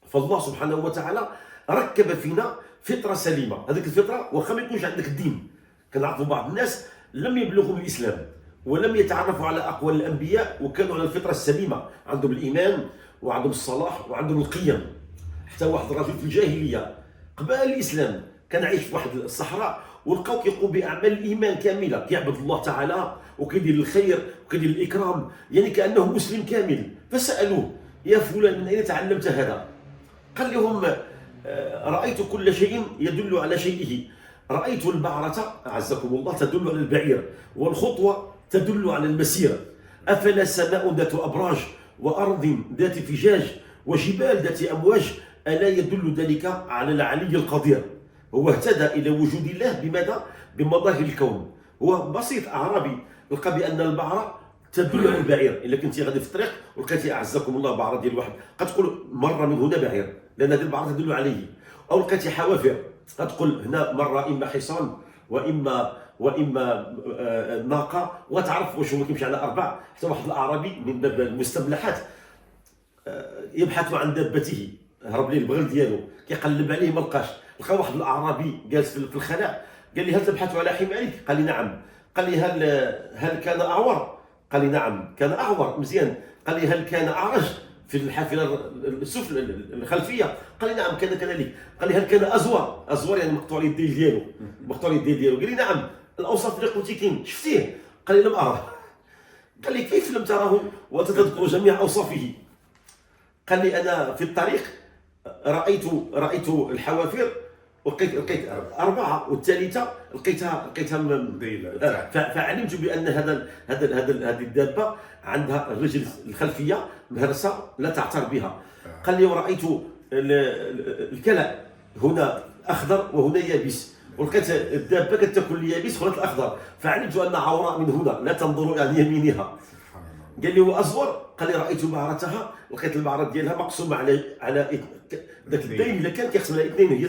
فالله سبحانه وتعالى ركب فينا فطره سليمه. هذيك الفطره واخا ما يكونش عندك الدين، كنعرفوا بعض الناس لم يبلغوا الاسلام ولم يتعرفوا على أقوال الأنبياء، وكانوا على الفطرة السليمة، عندهم الإيمان وعندهم الصلاح وعندهم القيم. حتى واحد الرجل في الجاهلية قبل الإسلام كان عايش في واحد الصحراء، ولقاو كيقوم بأعمال الإيمان كاملة، كيعبد الله تعالى وكيدير الخير وكيدير الإكرام، يعني كأنه مسلم كامل. فسألوه: يا فلان، من أين تعلمت هذا؟ قال لهم: رأيت كل شيء يدل على شيئه. رأيت البعرة أعزكم الله تدل على البعير، والخطوة تدل على المسيرة. أفلا سماء ذات أبراج، وأرض ذات فجاج، وجبال ذات أمواج، ألا يدل ذلك على العلي القدير؟ هو اهتدى إلى وجود الله بماذا؟ بمظاهر الكون. هو بسيط أعرابي لقى بأن البعرة تدل على البعير. إلا كنتي غادي في الطريق ولقيتي أعزكم الله بعرة ديال واحد، قد تقول مر من هنا بعير، لأن هذه البعرة تدل عليه. أو لقيتي حوافر، قد تقول هنا مر إما حصان وإما ناقة، وتعرف واش هو كيمشي على أربع. حتى واحد الأعرابي من باب المستبلحات يبحث عن دابته، هرب ليه البغل ديالو، كيقلب عليه ما لقاش. لقى واحد الأعرابي جالس في الخلاء، قال لي: هل تبحث على حمارك؟ قال لي: نعم. قال لي: هل كان أعور؟ قال لي: نعم كان أعور مزيان. قال لي: هل كان أعرج في الحافلة السفل الخلفية؟ قال لي: نعم كان كذلك. قال لي: هل كان أزور يعني مقطوع اليدين ديالو؟ قال لي: نعم. الأوصاف اللي قلتي كاين شفتيه؟ قال لي: لم أراه. قال لي: كيف لم تراه وأنت تذكر جميع أوصافه؟ قال لي: أنا في الطريق رأيت الحوافر، لقيت أربعة، والثالثة لقيتها فعلمت بأن هذه الدابة عندها الرجل الخلفية مهرسة لا تعتر بها. قال لي: ورأيت الكلى هنا أخضر وهنا يابس، ولقيت الدابة كتاكل اليابس خلت الأخضر، فعلمت أن عوراء من هنا لا تنظر عن يمينها. قال لي: وأزور؟ قال لي: رأيت بعرتها، لقيت البعرة ديالها مقسومة على ذاك الدين اللي كان كيقسم على اثنين، هي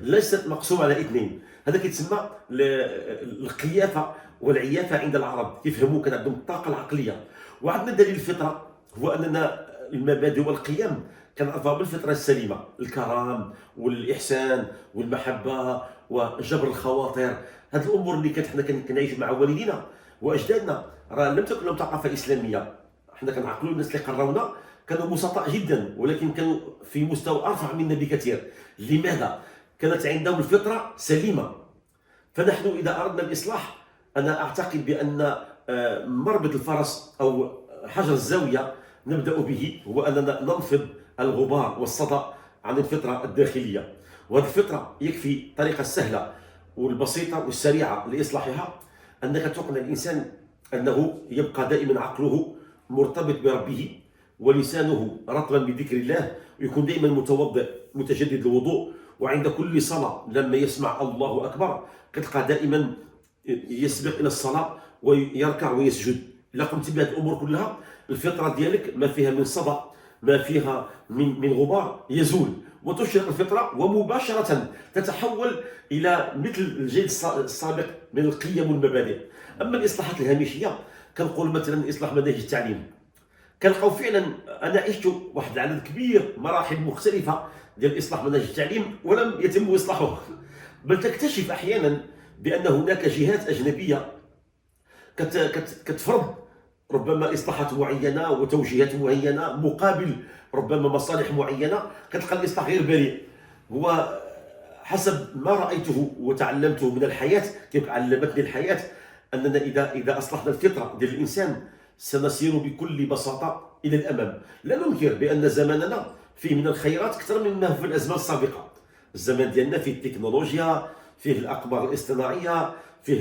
ليست مقسومة على اثنين. هذا كيتسمى القيافة والعيافة عند العرب، كيفهموا كان عندهم الطاقة العقلية. وعندنا دليل الفطرة، هو أننا المبادئ والقيم كنعرفها بالفطرة السليمة: الكرم والإحسان والمحبة وجبر الخواطر. هذه الأمور اللي كانت حنا كنعيشوا مع والدينا واجدادنا راه لم تكن لهم ثقافه اسلاميه. حنا كنعقلوا الناس اللي قراونا كانوا بسطاء جدا، ولكن كانوا في مستوى ارفع منا بكثير. لماذا؟ كانت عندهم الفطره سليمه. فنحن اذا اردنا الاصلاح، انا اعتقد بان مربط الفرس او حجر الزاويه نبدا به هو اننا ننفض الغبار والصدى عن الفطره الداخليه. وهذه الفطره يكفي الطريقه السهله والبسيطه والسريعه لاصلاحها، انك تقنع الانسان أنه يبقى دائما عقله مرتبط بربه ولسانه رطبا بذكر الله، ويكون دائما متوضئ متجدد الوضوء، وعند كل صلاة لما يسمع الله أكبر كتلقى دائما يسبق إلى الصلاة ويركع ويسجد. إلا قمت بهذه الأمور كلها، الفطرة ديالك ما فيها من صدى، ما فيها من غبار يزول، وتشرق الفطرة ومباشرة تتحول إلى مثل الجيل السابق من القيم والمبادئ. أما الإصلاحات الهامشية كنقول مثلا إصلاح مناهج التعليم، كنلقاو فعلا أنا عشت واحد العدد كبير مراحل مختلفة ديال إصلاح مناهج التعليم ولم يتم إصلاحه، بل تكتشف أحيانا بأن هناك جهات أجنبية كتفرض ربما إصلاحات معينة وتوجيهات معينة مقابل ربما مصالح معينة. كتلقى الإصلاح غير بريء. هو حسب ما رأيته وتعلمته من الحياة، كيف علمتني الحياة، أننا إذا أصلحنا الفطرة ديال الإنسان سنسير بكل بساطة إلى الأمام. لا ننكر بأن زماننا فيه من الخيرات أكثر مما في الأزمان السابقة. الزمان ديالنا فيه التكنولوجيا، فيه الأقمار الاصطناعية، فيه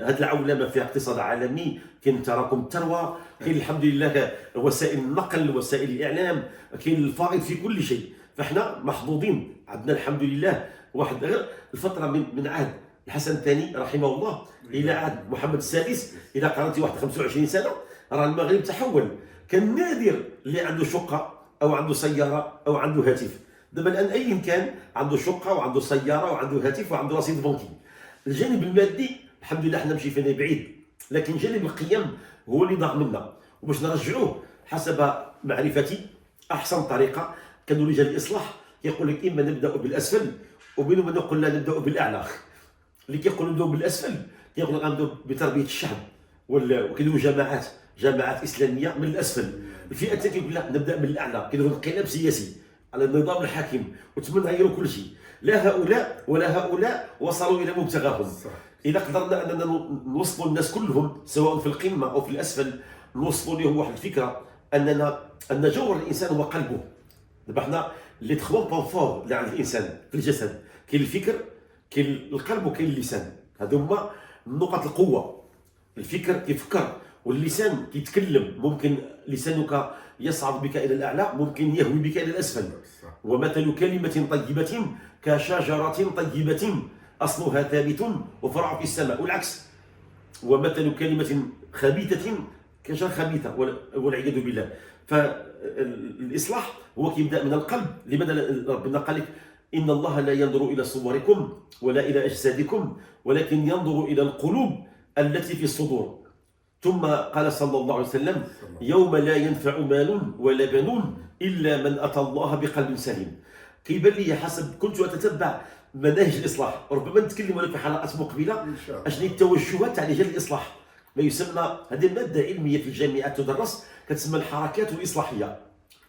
هذه العولمة، فيها اقتصاد عالمي، كاين تراكم الثروة، كاين الحمد لله وسائل النقل، وسائل الإعلام، كاين الفائض في كل شيء. فاحنا محظوظين، عندنا الحمد لله واحد غير الفترة من عهد الحسن الثاني رحمه الله الى عهد محمد السادس. الى قرنتي واحد 25 سنه راه المغرب تحول. كان نادر اللي عنده شقه او عنده سياره او عنده هاتف. دابا الان اي كان عنده شقه وعنده سياره وعنده هاتف وعنده رصيد بنكي. الجانب المادي الحمد لله حنا ماشي فينا بعيد، لكن جانب القيم هو اللي ضاع منا. وباش نرجعوه حسب معرفتي احسن طريقه كانوا رجال الاصلاح يقول لك اما نبدا بالاسفل، ومنهم من يقول لا نبدا بالاعلى. اللي كيقولوا نبداو بالاسفل كيقولوا غنبداو بتربيه الشعب وكيديروا جماعات اسلاميه من الاسفل. الفئه الثانيه كيقول لا نبدا من الاعلى، كيديروا انقلاب سياسي على النظام الحاكم وتم نغيروا كل شيء. لا هؤلاء ولا هؤلاء وصلوا الى مبتغاهم. اذا قدرنا اننا نوصلوا الناس كلهم سواء في القمه او في الاسفل، نوصلوا لهم واحد الفكره ان جوهر الانسان هو قلبه. دابا حنا لي تخوا بون فور اللي عند الانسان في الجسد، كاين الفكر، كاين القلب، وكاين اللسان. هادو هما نقط القوه. الفكر كيفكر، واللسان كيتكلم. ممكن لسانك يصعد بك الى الاعلى، ممكن يهوي بك الى الاسفل. ومثل كلمه طيبه كشجره طيبه اصلها ثابت وفرع في السماء، والعكس. ومثل كلمه خبيثه كشجره خبيثه، والعياذ بالله. فالاصلاح هو كيبدا من القلب. لماذا ربنا قال لك ان الله لا ينظر الى صوركم ولا الى اجسادكم ولكن ينظر الى القلوب التي في الصدور. ثم قال صلى الله عليه وسلم يوم لا ينفع مال ولا بنون الا من اتى الله بقلب سليم. كيبان لي حسب كنت اتتبع مناهج الاصلاح، ربما نتكلم في حلقات مقبله اشنو التوجهات تاع رجال الاصلاح، ما يسمى هذه ماده علميه في الجامعات تدرس، كتسمى الحركات الاصلاحيه.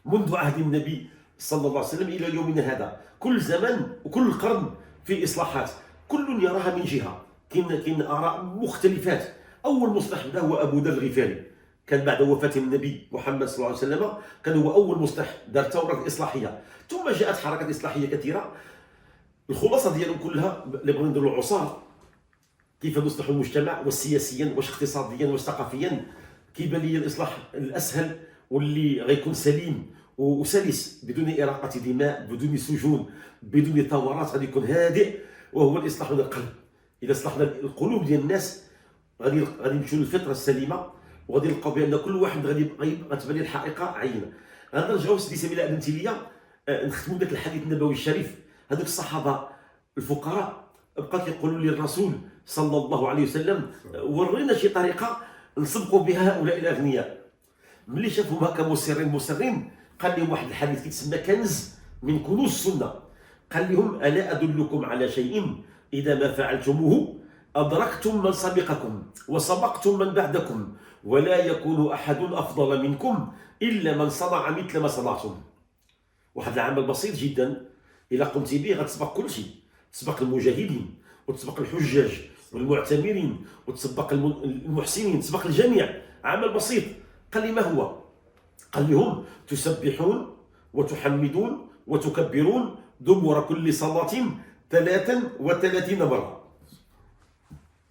منذ عهد النبي صلى الله عليه وسلم الى يومنا هذا، كل زمن وكل قرن في اصلاحات، كل يراها من جهه. كاين اراء مختلفات. اول مصلح بدا هو ابو ذر الغفاري، كان بعد وفاه النبي محمد صلى الله عليه وسلم، كان هو اول مصلح دار ثوره اصلاحيه. ثم جاءت حركات اصلاحيه كثيره، الخلاصه ديالهم كلها اللي بغينا نديروا العصار كيف نصلحوا المجتمع، وسياسيا واش اقتصاديا واش ثقافيا. كيبان لي الاصلاح الاسهل واللي غيكون سليم وسلس بدون اراقه دماء، بدون سجون، بدون ثورات، غادي يكون هادئ، وهو الاصلاح من القلب. اذا اصلحنا القلوب ديال الناس غادي نمشيو للفطره السليمه، وغادي نلقاو بان كل واحد غتبان ليه الحقيقه عينه. غنرجعوا سيدي سمير اذنتي ليا نختموا ذاك الحديث النبوي الشريف. هذوك الصحابه الفقراء بقى كيقولوا لي الرسول صلى الله عليه وسلم ورينا شي طريقه نسبقوا بها هؤلاء الاغنياء. ملي شافهم هكا مصرين قال لهم واحد الحديث كيتسمى كنز من كنوز السنه. قال لهم الا ادلكم على شيء اذا ما فعلتموه ادركتم من سبقكم وسبقتم من بعدكم ولا يكون احد افضل منكم الا من صنع مثل ما صنعتم. واحد العمل بسيط جدا اذا قمت به غتسبق كل شيء، تسبق المجاهدين وتسبق الحجاج والمعتمرين وتسبق المحسنين، تسبق الجميع. عمل بسيط. قال لي ما هو؟ قال لهم تسبحون وتحمدون وتكبرون دبر كل صلاة 33 مرة.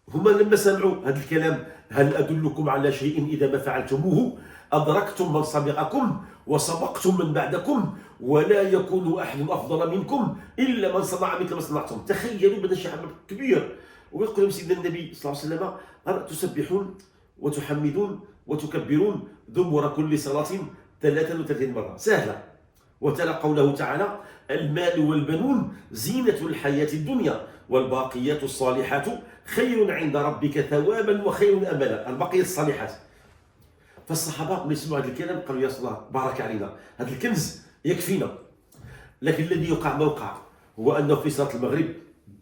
هما لما سمعوا هذا الكلام هل أدلكم على شيء إذا ما فعلتموه أدركتم من سبقكم وسبقتم من بعدكم ولا يكون أحد أفضل منكم إلا من صنع مثل ما صنعتم. تخيلوا بهذا الشيء عمل كبير. ويقول لهم سيدنا النبي صلى الله عليه وسلم تسبحون وتحمدون وتكبرون دبر كل صلاة 33 مرة. سهلة. وتلا قوله تعالى المال والبنون زينة الحياة الدنيا والباقيات الصالحات خير عند ربك ثوابا وخير أملا. الباقيات الصالحات. فالصحابة من يسمعوا هذا الكلام قالوا يا رسول الله بارك علينا، هذا الكنز يكفينا. لكن الذي يوقع ما وقع هو أنه في صلاة المغرب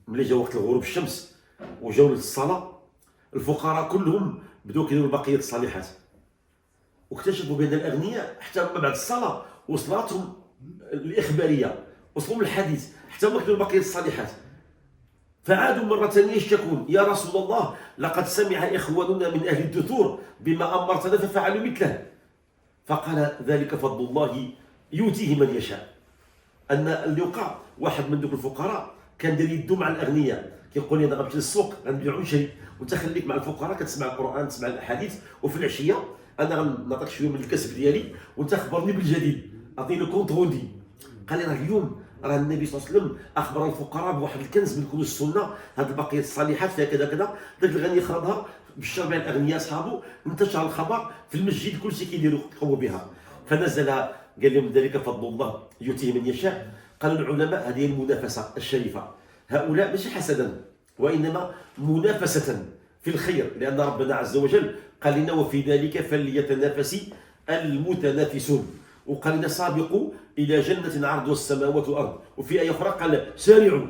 ملي جا وقت الغروب الشمس وجاو للصلاة الفقراء كلهم بداو كيديروا الباقيات الصالحات، واكتشفوا بأن الأغنياء حتى بعد الصلاة وصلاتهم الإخبارية، وصلهم الحديث حتى هما كيديروا الباقيات الصالحات. فعادوا مرة ثانية يشتكون يا رسول الله لقد سمع إخواننا من أهل الدثور بما أمرتنا ففعلوا مثله. فقال ذلك فضل الله يؤتيه من يشاء. أن اللي وقع واحد من ذوك الفقراء كان داير يدو مع الأغنياء، كيقول لي أنا غنمشي للسوق غنبيع ونشري وأنت خليك مع الفقراء كتسمع القرآن تسمع الأحاديث، وفي العشية أنا غنعطيك شوية من الكسب ديالي وأنت خبرني بالجديد أعطيني كونت روندي. قال لي راه اليوم راه النبي صلى الله عليه وسلم اخبر الفقراء بواحد الكنز من كنوز السنه، هذه البقيه الصالحات فيها كذا كذا، ذاك الغني خرضها بالشر بين الاغنياء صحابه، انتشر الخبر في المسجد كل شيء كيديروا يقوموا بها. فنزل قال لهم ذلك فضل الله يؤتيه من يشاء. قال العلماء هذه المنافسه الشريفه، هؤلاء ماشي حسدا وانما منافسه في الخير، لان ربنا عز وجل قال لنا وفي ذلك فليتنافس المتنافسون، وقال لنا سابقوا إلى جنة عرضها السماوات والأرض. وفي آية أخرى قال سارعوا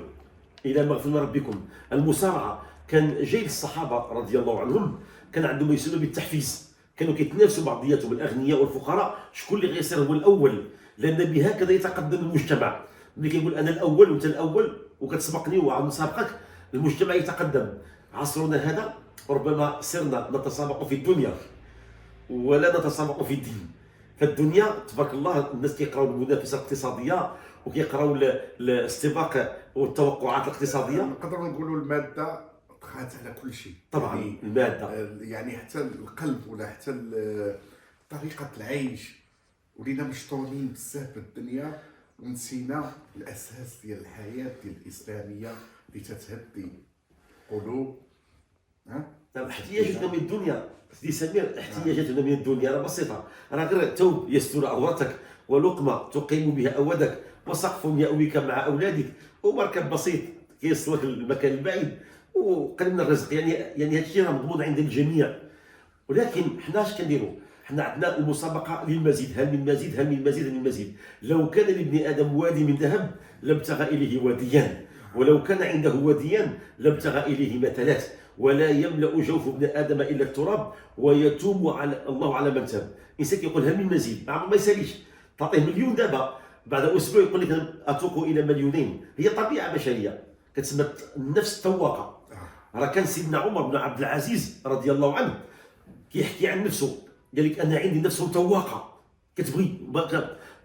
إلى مغفرة ربكم. المسارعة كان جيل الصحابة رضي الله عنهم كان عندهم ما يسمى بالتحفيز، كانوا كيتنافسوا بعضياتهم الاغنياء والفقراء شكون اللي غيصير هو الاول، لان بهكذا يتقدم المجتمع. ملي كيقول انا الاول وانت الاول وكتسبقني وعاود نسابقك، المجتمع يتقدم. عصرنا هذا ربما صرنا نتسابق في الدنيا ولا نتسابق في الدين. فالدنيا تبارك الله الناس كيقراو المنافسه الاقتصاديه وكيقراو الاستباق والتوقعات الاقتصاديه. نقدروا نقولوا الماده طغات على كل شيء طبعا يعني الماده يعني حتى القلب ولا حتى طريقه العيش ولينا مشطورين بزاف بالدنيا ونسينا الاساس ديال الحياه ديال الاسلاميه اللي تتهدي قلوب. احتياجاتنا من الدنيا سيدي سمير، احتياجاتنا من الدنيا راه بسيطه، راه غير ثوب يستر عورتك ولقمه تقيم بها اودك وسقف يأويك مع اولادك ومركب بسيط كيوصلك للمكان البعيد وقليل من الرزق. يعني هذا الشيء راه مضمون عند الجميع. ولكن حنا اش كنديروا؟ حنا عندنا المسابقه للمزيد، هل من مزيد، هل من مزيد، هل من مزيد. لو كان لابن ادم وادي من ذهب لابتغى اليه واديان، ولو كان عنده واديان لابتغى اليه مثلات. ولا يملا جوف ابن ادم الا التراب ويتوب على الله على من تاب. انسان كيقول هل من مزيد، ما يساليش. تعطيه مليون دابا بعد اسبوع يقول لك اتوق الى مليونين. هي طبيعه بشريه كتسمى النفس التواقه. راه كان سيدنا عمر بن عبد العزيز رضي الله عنه كيحكي عن نفسه، قال لك انا عندي نفس متواقه كتبغي.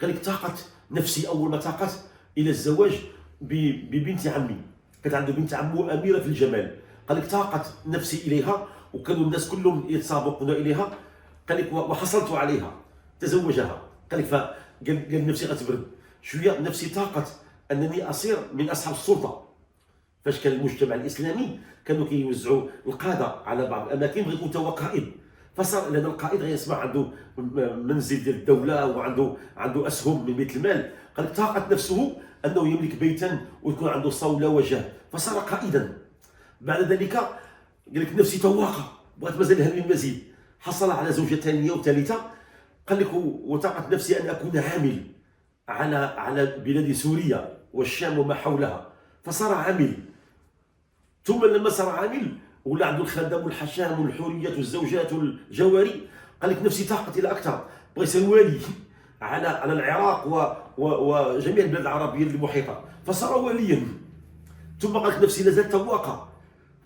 قال لك طاقت نفسي اول ما طاقت الى الزواج ببنت عمي، كانت عنده بنت عمه اميره في الجمال. قال لك طاقت نفسي اليها وكانوا الناس كلهم يتسابقون اليها. قال لك وحصلت عليها تزوجها. قال لك قال نفسي غتبرد شويه، نفسي طاقت انني اصير من اصحاب السلطه. فاش كان المجتمع الاسلامي كانوا كيوزعوا القاده على بعض الاماكن بغى يكون هو قائد، فصار لان القائد غيصبح عنده منزل ديال الدوله وعنده اسهم من بيت المال. قال لك طاقت نفسه انه يملك بيتا ويكون عنده صوله وجاه فصار قائدا. بعد ذلك قال لك نفسي تواقه بغات مازال لها من مزيد، حصل على زوجه ثانيه وثالثه. قال لك وطاقت نفسي ان اكون عامل على بلاد سوريا والشام وما حولها، فصار عامل. ثم لما صار عامل ولا عنده الخدم والحشام والحوريات والزوجات والجواري، قال لك نفسي طاقت الى اكثر، بغى يصير والي على العراق وجميع البلاد العربيه المحيطه، فصار واليا. ثم قال لك نفسي لازال تواقه،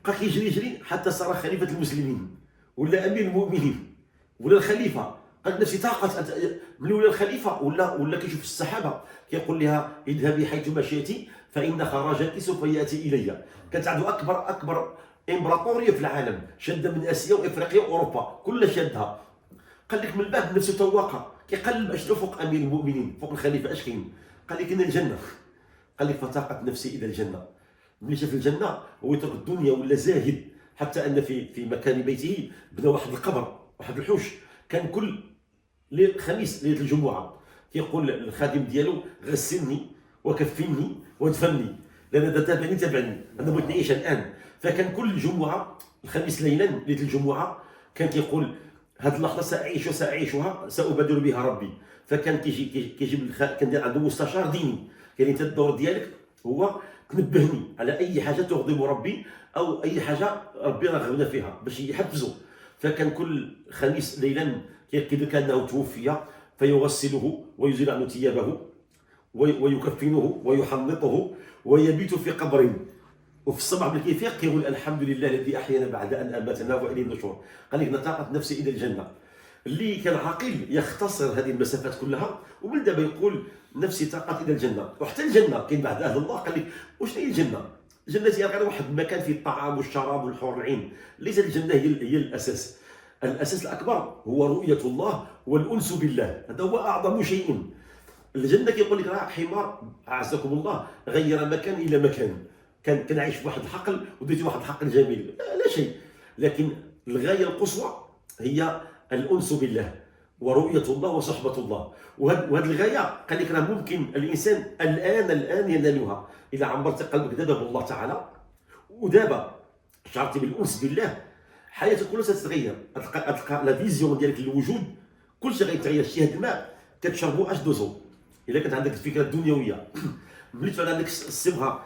بقى يجري حتى صار خليفه المسلمين ولا امير المؤمنين ولا الخليفه. قال نفسي طاقت من ولا الخليفه ولا كيشوف السحابه كيقول لها اذهبي حيث ما شئتي فان خراجك سوف ياتي الي. كانت عنده اكبر امبراطوريه في العالم، شاده من اسيا وافريقيا واوروبا كلها شادها. قال لك من بعد نفسه تواقه كيقلب اشنو فوق امير المؤمنين فوق الخليفه اش كاين. قال لك ان الجنه. قال لك فطاقت نفسي الى الجنه. ملي شاف الجنه هو يترك الدنيا ولا زاهد، حتى ان في مكان بيته بنى واحد القبر واحد الحوش. كان كل خميس ليله الجمعه كيقول الخادم ديالو غسلني وكفني وادفني لان تابعني انا بغيت نعيش الان. فكان كل جمعه الخميس ليلا ليله الجمعه كان كيقول هذه اللحظه ساعيشها سابادر بها ربي. فكان كيجيب كان عنده مستشار ديني، يعني انت الدور ديالك هو تنبهني على اي حاجه تغضب ربي او اي حاجه ربي رغبنا فيها باش يحفزه. فكان كل خميس ليلا كيقول كانه توفي فيغسله ويزيل عنه ثيابه ويكفنه ويحنطه ويبيت في قبر، وفي الصباح ملي كيفيق كيقول الحمد لله الذي احيانا بعد ان اماتنا واليه النشور. قال لك نطاقت نفسي الى الجنه. اللي كان عاقل يختصر هذه المسافات كلها ومن دابا يقول نفسي طاقت الى الجنه. وحتى الجنه كاين بعض اهل الله قال لك واش هي الجنه؟ الجنه هي غير واحد المكان فيه الطعام والشراب والحور العين، ليست الجنه هي الاساس. الاساس الاكبر هو رؤيه الله والانس بالله، هذا هو اعظم شيء. الجنه كيقول لك راه حمار اعزكم الله غير مكان الى مكان، كان عايش في واحد الحقل وديتي واحد الحقل جميل لا شيء، لكن الغايه القصوى هي الانس بالله ورؤيه الله وصحبه الله. وهذه الغايه قال لك راه ممكن الانسان الان ينالها اذا عمرت قلبك دابا بالله تعالى ودابا شعرتي بالانس بالله، حياتك كلها ستتغير. تلقى لا فيزيون ديالك للوجود كل شيء غيتغير. شتي هاد الماء كتشربو اش دوزو الا كانت عندك الفكره الدنيويه. ملي تولي عندك الصبغه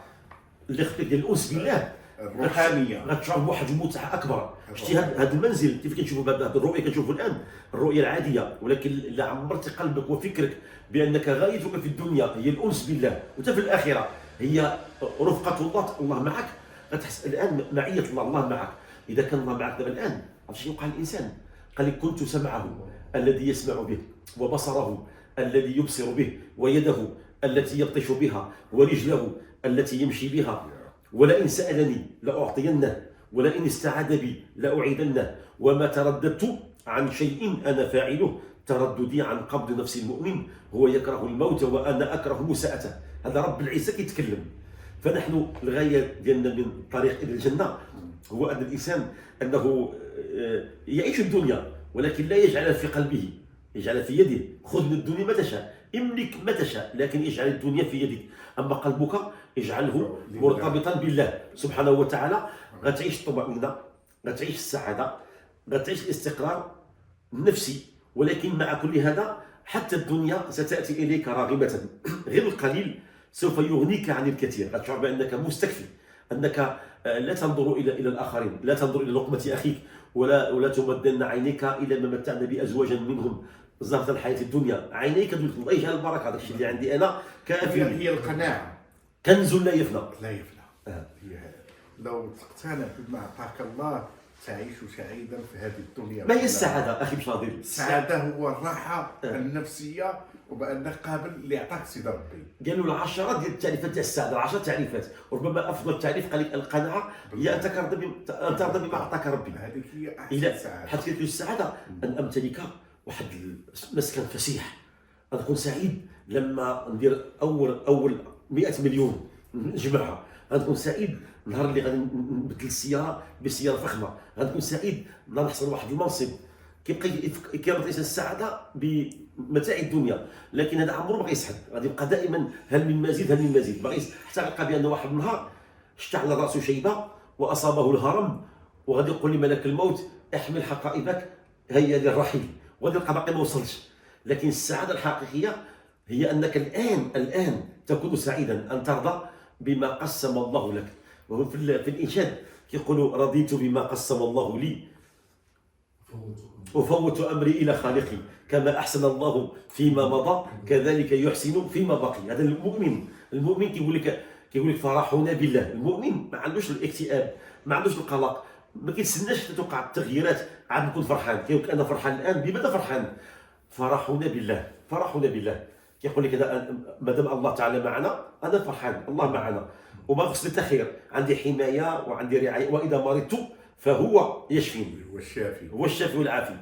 اللي خفيك ديال الانس بالله الروحانيه. غتشعر بواحد المتعه اكبر. شتي هذا المنزل كيف كنشوفوا هذه الرؤيه كنشوفوا الان الرؤيه العاديه، ولكن الا عمرت قلبك وفكرك بانك غايتك في الدنيا هي الانس بالله، وحتى في الاخره هي رفقه الله معك، غتحس الان معيه الله معك. اذا كان الله معك دابا الان، عرفتي شنو قال الانسان؟ قال لك كنت سمعه الذي يسمع به، وبصره الذي يبصر به، ويده التي يبطش بها، ورجله التي يمشي بها، ولئن سألني لأعطينه، ولئن استعاذ بي لأعيذنه، وما ترددت عن شيء أنا فاعله ترددي عن قبض نفس المؤمن، هو يكره الموت وأنا أكره مساءته. هذا رب العزة كيتكلم. فنحن الغاية ديالنا من الطريق إلى الجنة هو أن الإنسان أنه يعيش الدنيا، ولكن لا يجعلها في قلبه، يجعلها في يده. خذ من الدنيا ما تشاء، املك ما تشاء، لكن اجعل الدنيا في يدك. اما قلبك اجعله مرتبطا بالله سبحانه وتعالى. غتعيش الطمأنينة، غتعيش السعادة، غتعيش الاستقرار النفسي. ولكن مع كل هذا حتى الدنيا ستأتي إليك راغبة. غير القليل سوف يغنيك عن الكثير. غتشعر بأنك مستكفي، أنك لا تنظر إلى الآخرين، لا تنظر إلى لقمة أخيك، ولا تمدن عينيك إلى ما متعنا بأزواجا منهم زهرة الحياة الدنيا. عينيك الله يجعل البركة. هذا الشيء اللي عندي أنا كافي. هي القناعه كنز لا يفنى. لا يفنى. هي لو تقتنع بما اعطاك الله تعيش سعيدا في هذه الدنيا. ما هي السعادة أخي بشاطر؟ السعاده هو الراحه النفسيه، وبانك قابل اللي يعطاك سيدي ربي. قالوا العشرة ديال التعريفات تاع السعادة، 10 تعريفات، وربما أفضل تعريف قال لك القناعة هي أن ترضى بما أعطاك ربي. هذيك هي احسن سعاده. حتى كيقول السعادة أن أمتلك واحد المسكن فسيح. أنا أكون سعيد لما ندير أول 100 مليون نجمعها. غنكون سعيد نهار اللي غادي نبدل السيارة بسيارة فخمة. غنكون سعيد نهار نحصل واحد المنصب. كيبقى كيربط الانسان السعاده بمتاع الدنيا، لكن هذا عمره ما غيسعد. غادي يبقى دائما هل من مزيد، هل من مزيد، باغي حتى غيلقى بان واحد النهار اشتعل راسه شيبه واصابه الهرم، وغادي يقول لملك الموت احمل حقائبك هيا للرحيل، وغادي يلقى باقي ما وصلش. لكن السعاده الحقيقيه هي انك الان تكون سعيدا، ان ترضى بما قسم الله لك. وهو في الانشاد كيقولوا رضيت بما قسم الله لي وفوت أمري إلى خالقي، كما أحسن الله فيما مضى كذلك يحسن فيما بقي. هذا المؤمن كيقول لك فرحنا بالله. المؤمن ما عندوش الاكتئاب، ما عندوش القلق، ما كيتسناش حتى توقع التغييرات عاد نكون فرحان. كيقول لك أنا فرحان الآن. بماذا فرحان؟ فرحنا بالله. كيقول لك ما دام الله تعالى معنا أنا فرحان، الله معنا وما خصني حتى خير، عندي حماية وعندي رعاية، وإذا مرضت فهو يشفيني، هو الشافي والعافي،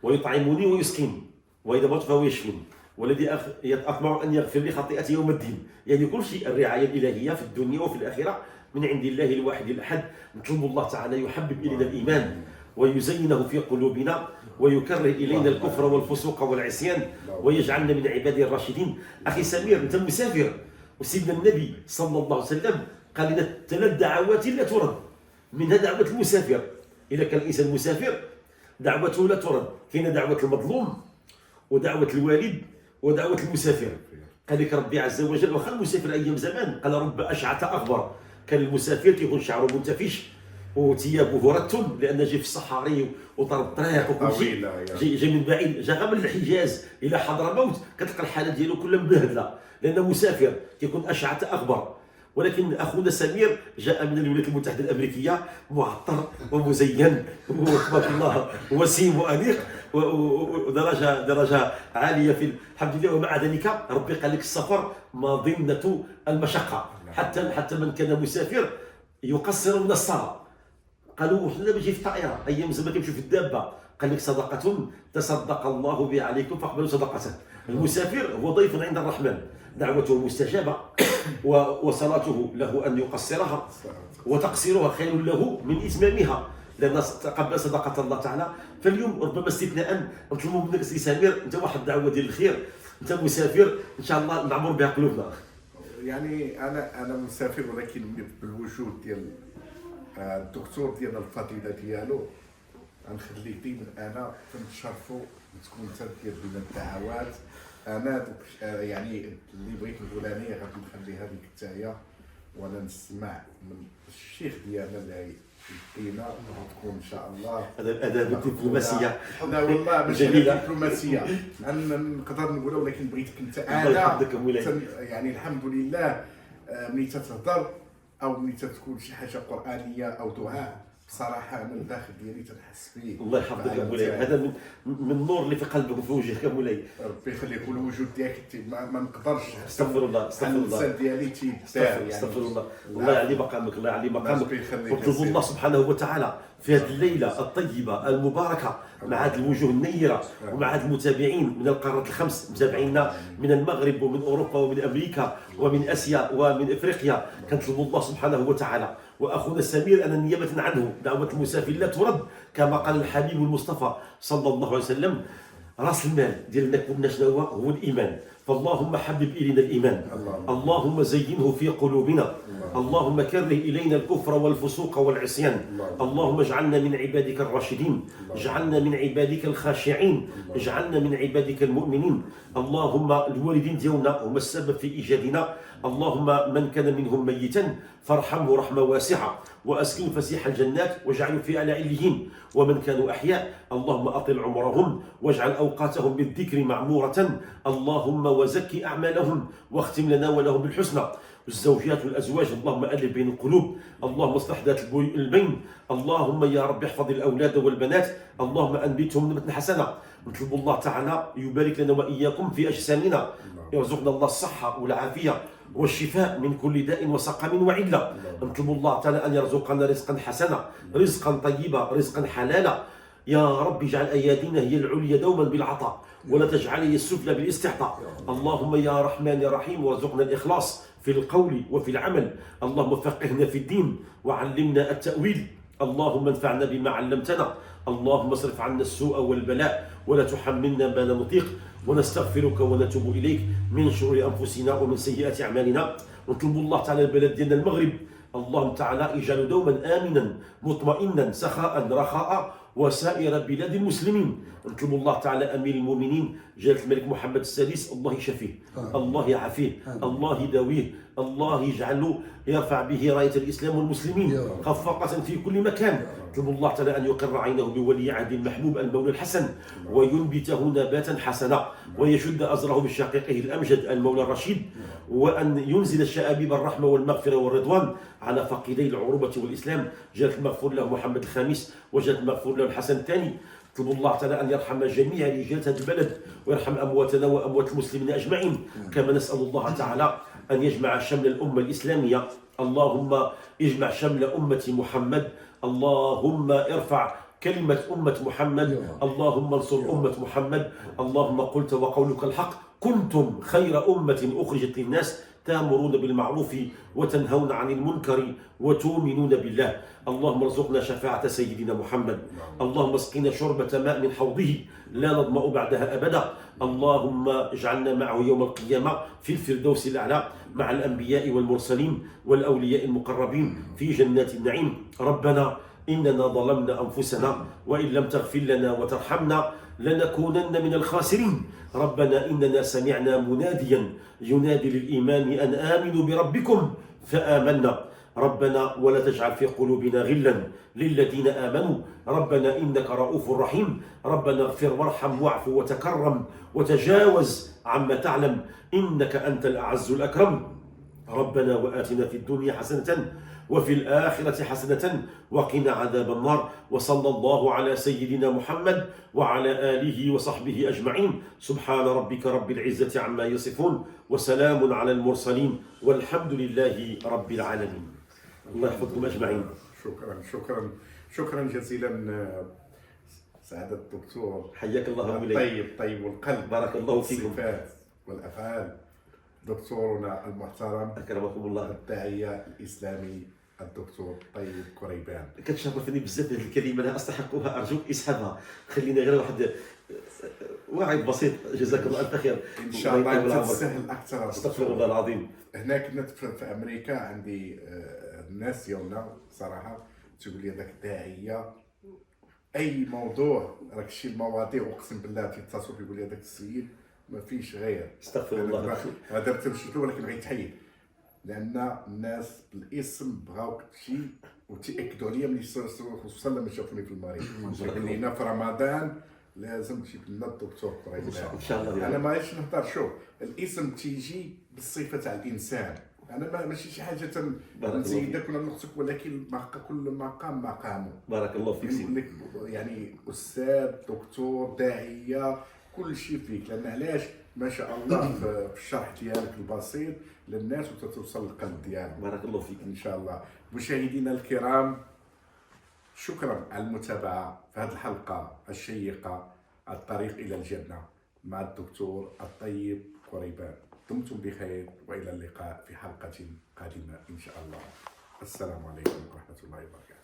ويطعمني ويسقيني، واذا مت فهو يشفيني، والذي اطمع ان يغفر لي خطيئتي يوم الدين. يعني كل شيء الرعايه الالهيه في الدنيا وفي الاخره من عند الله الواحد الاحد. نطلب الله تعالى يحبب الينا الايمان ويزينه في قلوبنا، ويكره الينا الكفر والفسوق والعصيان، ويجعلنا من عباده الراشدين. اخي سمير، انت مسافر، وسيدنا النبي صلى الله عليه وسلم قال لنا 3 دعوات لا ترد، منها دعوة المسافر. إذا كان الإنسان مسافر دعوته لا ترد. كاينه دعوة المظلوم، ودعوة الوالد، ودعوة المسافر. قال لك ربي عز وجل واخا المسافر أيام زمان قال رب أشعث أغبر. كان المسافر كيكون شعره منتفش وثيابه رتم، لأن جاي في الصحاري وطرب الطريق وكل شيء، جاي من بعيد، جا غير من الحجاز إلى حضرموت، كتلقى الحالة ديالو كلها مبهدلة، لأنه مسافر كيكون أشعث أغبر. ولكن اخونا سمير جاء من الولايات المتحده الامريكيه معطر ومزين وتبارك الله وسيم وانيق ودرجه عاليه في الحمد لله. ومع ذلك ربي قال لك السفر مظنه المشقه، حتى من كان مسافر يقصر من الصلاه. قالوا حنا بنجي في الطائره ايام زمان كيمشيو في الدابه، قال لك صدقه تصدق الله بها عليكم فاقبلوا صدقته. المسافر هو ضيف عند الرحمن، دعوته مستجابه وصلاته له ان يقصرها، وتقصيرها خير له من اتمامها، لان تقبل صدقه الله تعالى. فاليوم ربما استثناء نطلبوا منك سي سمير، انت واحد الدعوه ديال الخير، انت مسافر ان شاء الله نعمر بها قلوبنا. يعني انا مسافر، ولكن بالوجود ديال الدكتور ديالنا الفضيله ديالو غنخليه ديما انا تنتشرفوا تكون انت دير لنا الدعوات. انا يعني اللي بغيت نقول انايا غادي نخليها لك نتايا، وانا نسمع من الشيخ ديالنا اللي يدينا تكون ان شاء الله هذا الاداب الدبلوماسيه لا والله ماشي جميلة. دبلوماسيه نقدر نقولها، ولكن بغيتك انت الله انا يحفظك مولاي. يعني الحمد لله ملي تتهضر او ملي تقول شي حاجه قرانيه او دعاء، بصراحه انا الداخل ديالي تنحس فيه. الله يحفظك يا مولاي، هذا من النور اللي في قلبك وفي وجهك يا مولاي. ربي يخليك، الوجود ديالك ما نقدرش استغفر الله استغفر الله الانسان ديالي تيبدع استغفر الله. الله يعلي مقامك، الله يعلي مقامك. ربي يخليك. ونطلب الله سبحانه وتعالى في هذه الليله الطيبه المباركه مع هذه الوجوه النيره ومع هذه المتابعين من القارات الخمس، متابعينا من المغرب ومن اوروبا ومن امريكا ومن اسيا ومن افريقيا، كنطلب الله سبحانه وتعالى واخونا سمير ان نيابه عنه دعوه المسافر لا ترد، كما قال الحبيب المصطفى صلى الله عليه وسلم. راس المال ديالنا كلنا شنو هو الايمان، فاللهم حبب الينا الايمان، اللهم زينه في قلوبنا، اللهم كره الينا الكفر والفسوق والعصيان، اللهم اجعلنا من عبادك الراشدين، اجعلنا من عبادك الخاشعين، اجعلنا من عبادك المؤمنين. اللهم الوالدين ديالنا هما السبب في ايجادنا، اللهم من كان منهم ميتا فارحمه رحمه واسعه واسكن فسيح الجنات واجعله في اعلى عليين، ومن كانوا احياء اللهم اطل عمرهم واجعل اوقاتهم بالذكر معموره، اللهم وزكي اعمالهم واختم لنا ولهم بالحسنى. الزوجات والازواج اللهم الف بين القلوب، اللهم اصلح ذات البين، اللهم يا رب احفظ الاولاد والبنات، اللهم انبتهم نبتا حسنه. نطلب الله تعالى يبارك لنا واياكم في اجسامنا، يرزقنا الله الصحه والعافيه والشفاء من كل داء وسقم وعله. نطلب الله تعالى ان يرزقنا رزقا حسنا، رزقا طيبا، رزقا حلالا. يا رب اجعل ايادينا هي العليا دوما بالعطاء، ولا تجعل هي السفلى بالاستعطاء. اللهم يا رحمن يا رحيم وارزقنا الاخلاص في القول وفي العمل، اللهم فقهنا في الدين وعلمنا التأويل، اللهم انفعنا بما علمتنا، اللهم اصرف عنا السوء والبلاء ولا تحملنا ما لا نطيق، ونستغفرك ونتوب اليك من شرور انفسنا ومن سيئات اعمالنا. ونطلب الله تعالى البلد ديالنا المغرب، اللهم تعالى اجعله دوما امنا مطمئنا سخاء رخاء وسائر بلاد المسلمين. نطلب الله تعالى امير المؤمنين جلاله الملك محمد السادس، الله يشفيه، الله يعافيه، الله يداويه، الله يجعله يرفع به رايه الاسلام والمسلمين خفاقه في كل مكان. نطلب الله تعالى ان يقر عينه بولي عهد المحبوب المولى الحسن، وينبته نباتا حسنا، ويشد ازره بشقيقه الامجد المولى الرشيد، وان ينزل الشآبيب الرحمه والمغفره والرضوان على فقيدي العروبه والاسلام جلاله المغفور له محمد الخامس وجلاله المغفور له الحسن الثاني. نطلب الله تعالى ان يرحم جميع رجال هذا البلد ويرحم امواتنا واموات المسلمين اجمعين، كما نسال الله تعالى ان يجمع شمل الامه الاسلاميه. اللهم اجمع شمل امه محمد، اللهم ارفع كلمة أمة محمد، اللهم انصر أمة محمد. اللهم قلت وقولك الحق، كنتم خير أمة أخرجت للناس تأمرون بالمعروف وتنهون عن المنكر وتؤمنون بالله. اللهم ارزقنا شفاعة سيدنا محمد، اللهم اسقنا شربة ماء من حوضه لا نظمأ بعدها أبدا. اللهم اجعلنا معه يوم القيامة في الفردوس الأعلى مع الأنبياء والمرسلين والأولياء المقربين في جنات النعيم. ربنا إننا ظلمنا أنفسنا وإن لم تغفر لنا وترحمنا لنكونن من الخاسرين. ربنا إننا سمعنا مناديا ينادي للإيمان أن آمنوا بربكم فآمنا. ربنا ولا تجعل في قلوبنا غلا للذين آمنوا، ربنا إنك رؤوف رحيم. ربنا اغفر وارحم واعف وتكرم وتجاوز عما تعلم، إنك أنت الأعز الأكرم. ربنا وآتنا في الدنيا حسنة وفي الآخرة حسنة وقنا عذاب النار. وصلى الله على سيدنا محمد وعلى آله وصحبه أجمعين. سبحان ربك رب العزة عما يصفون وسلام على المرسلين والحمد لله رب العالمين. الله يحفظكم أجمعين. شكرا جزيلا سعادة الدكتور، حياك الله مولاي. طيب والقلب، بارك الله فيكم. الصفات والأفعال. دكتورنا المحترم أكرمكم الله، الداعية الإسلامي الدكتور طيب كريبان. كتشرفني بزاف هذه الكلمة، لا أستحقها، أرجوك اسحبها. خلينا غير واحد وعد بسيط. جزاك الله ألف خير. إن شاء الله تسهل أكثر. استغفر الله العظيم. هنا كنت في أمريكا، عندي الناس ديالنا صراحة تقول لي هذاك الداعية أي موضوع، راك شي المواضيع أقسم بالله تيتصلوا يقول لي هذاك السيد ما فيش غير. استغفر الله. هذا درت مشيت له ولكن بغيت تحيد. لان الناس بالاسم بغاو شي وتاكدوا عليا ملي خصوصا لما شافوني في المغرب اللي هنا في رمضان لازم تجيب لنا الدكتور قريب. ان شاء الله. انا ما غاديش نهضر، شوف الاسم تيجي بالصفه تاع الانسان، انا ماشي شي حاجه نزيدك ولا نقصك، ولكن كل مقام مقامه. بارك الله فيك نقول لك يعني استاذ دكتور داعيه كل شيء فيك، لان علاش ما شاء الله في الشرح ديالك البسيط للناس وتتوصل للقلب ديالهم. بارك الله فيك. ان شاء الله. مشاهدينا الكرام، شكرا على المتابعه في هذه الحلقه الشيقه الطريق الى الجنه مع الدكتور الطيب قريبان. دمتم بخير والى اللقاء في حلقه قادمه ان شاء الله. السلام عليكم ورحمه الله وبركاته.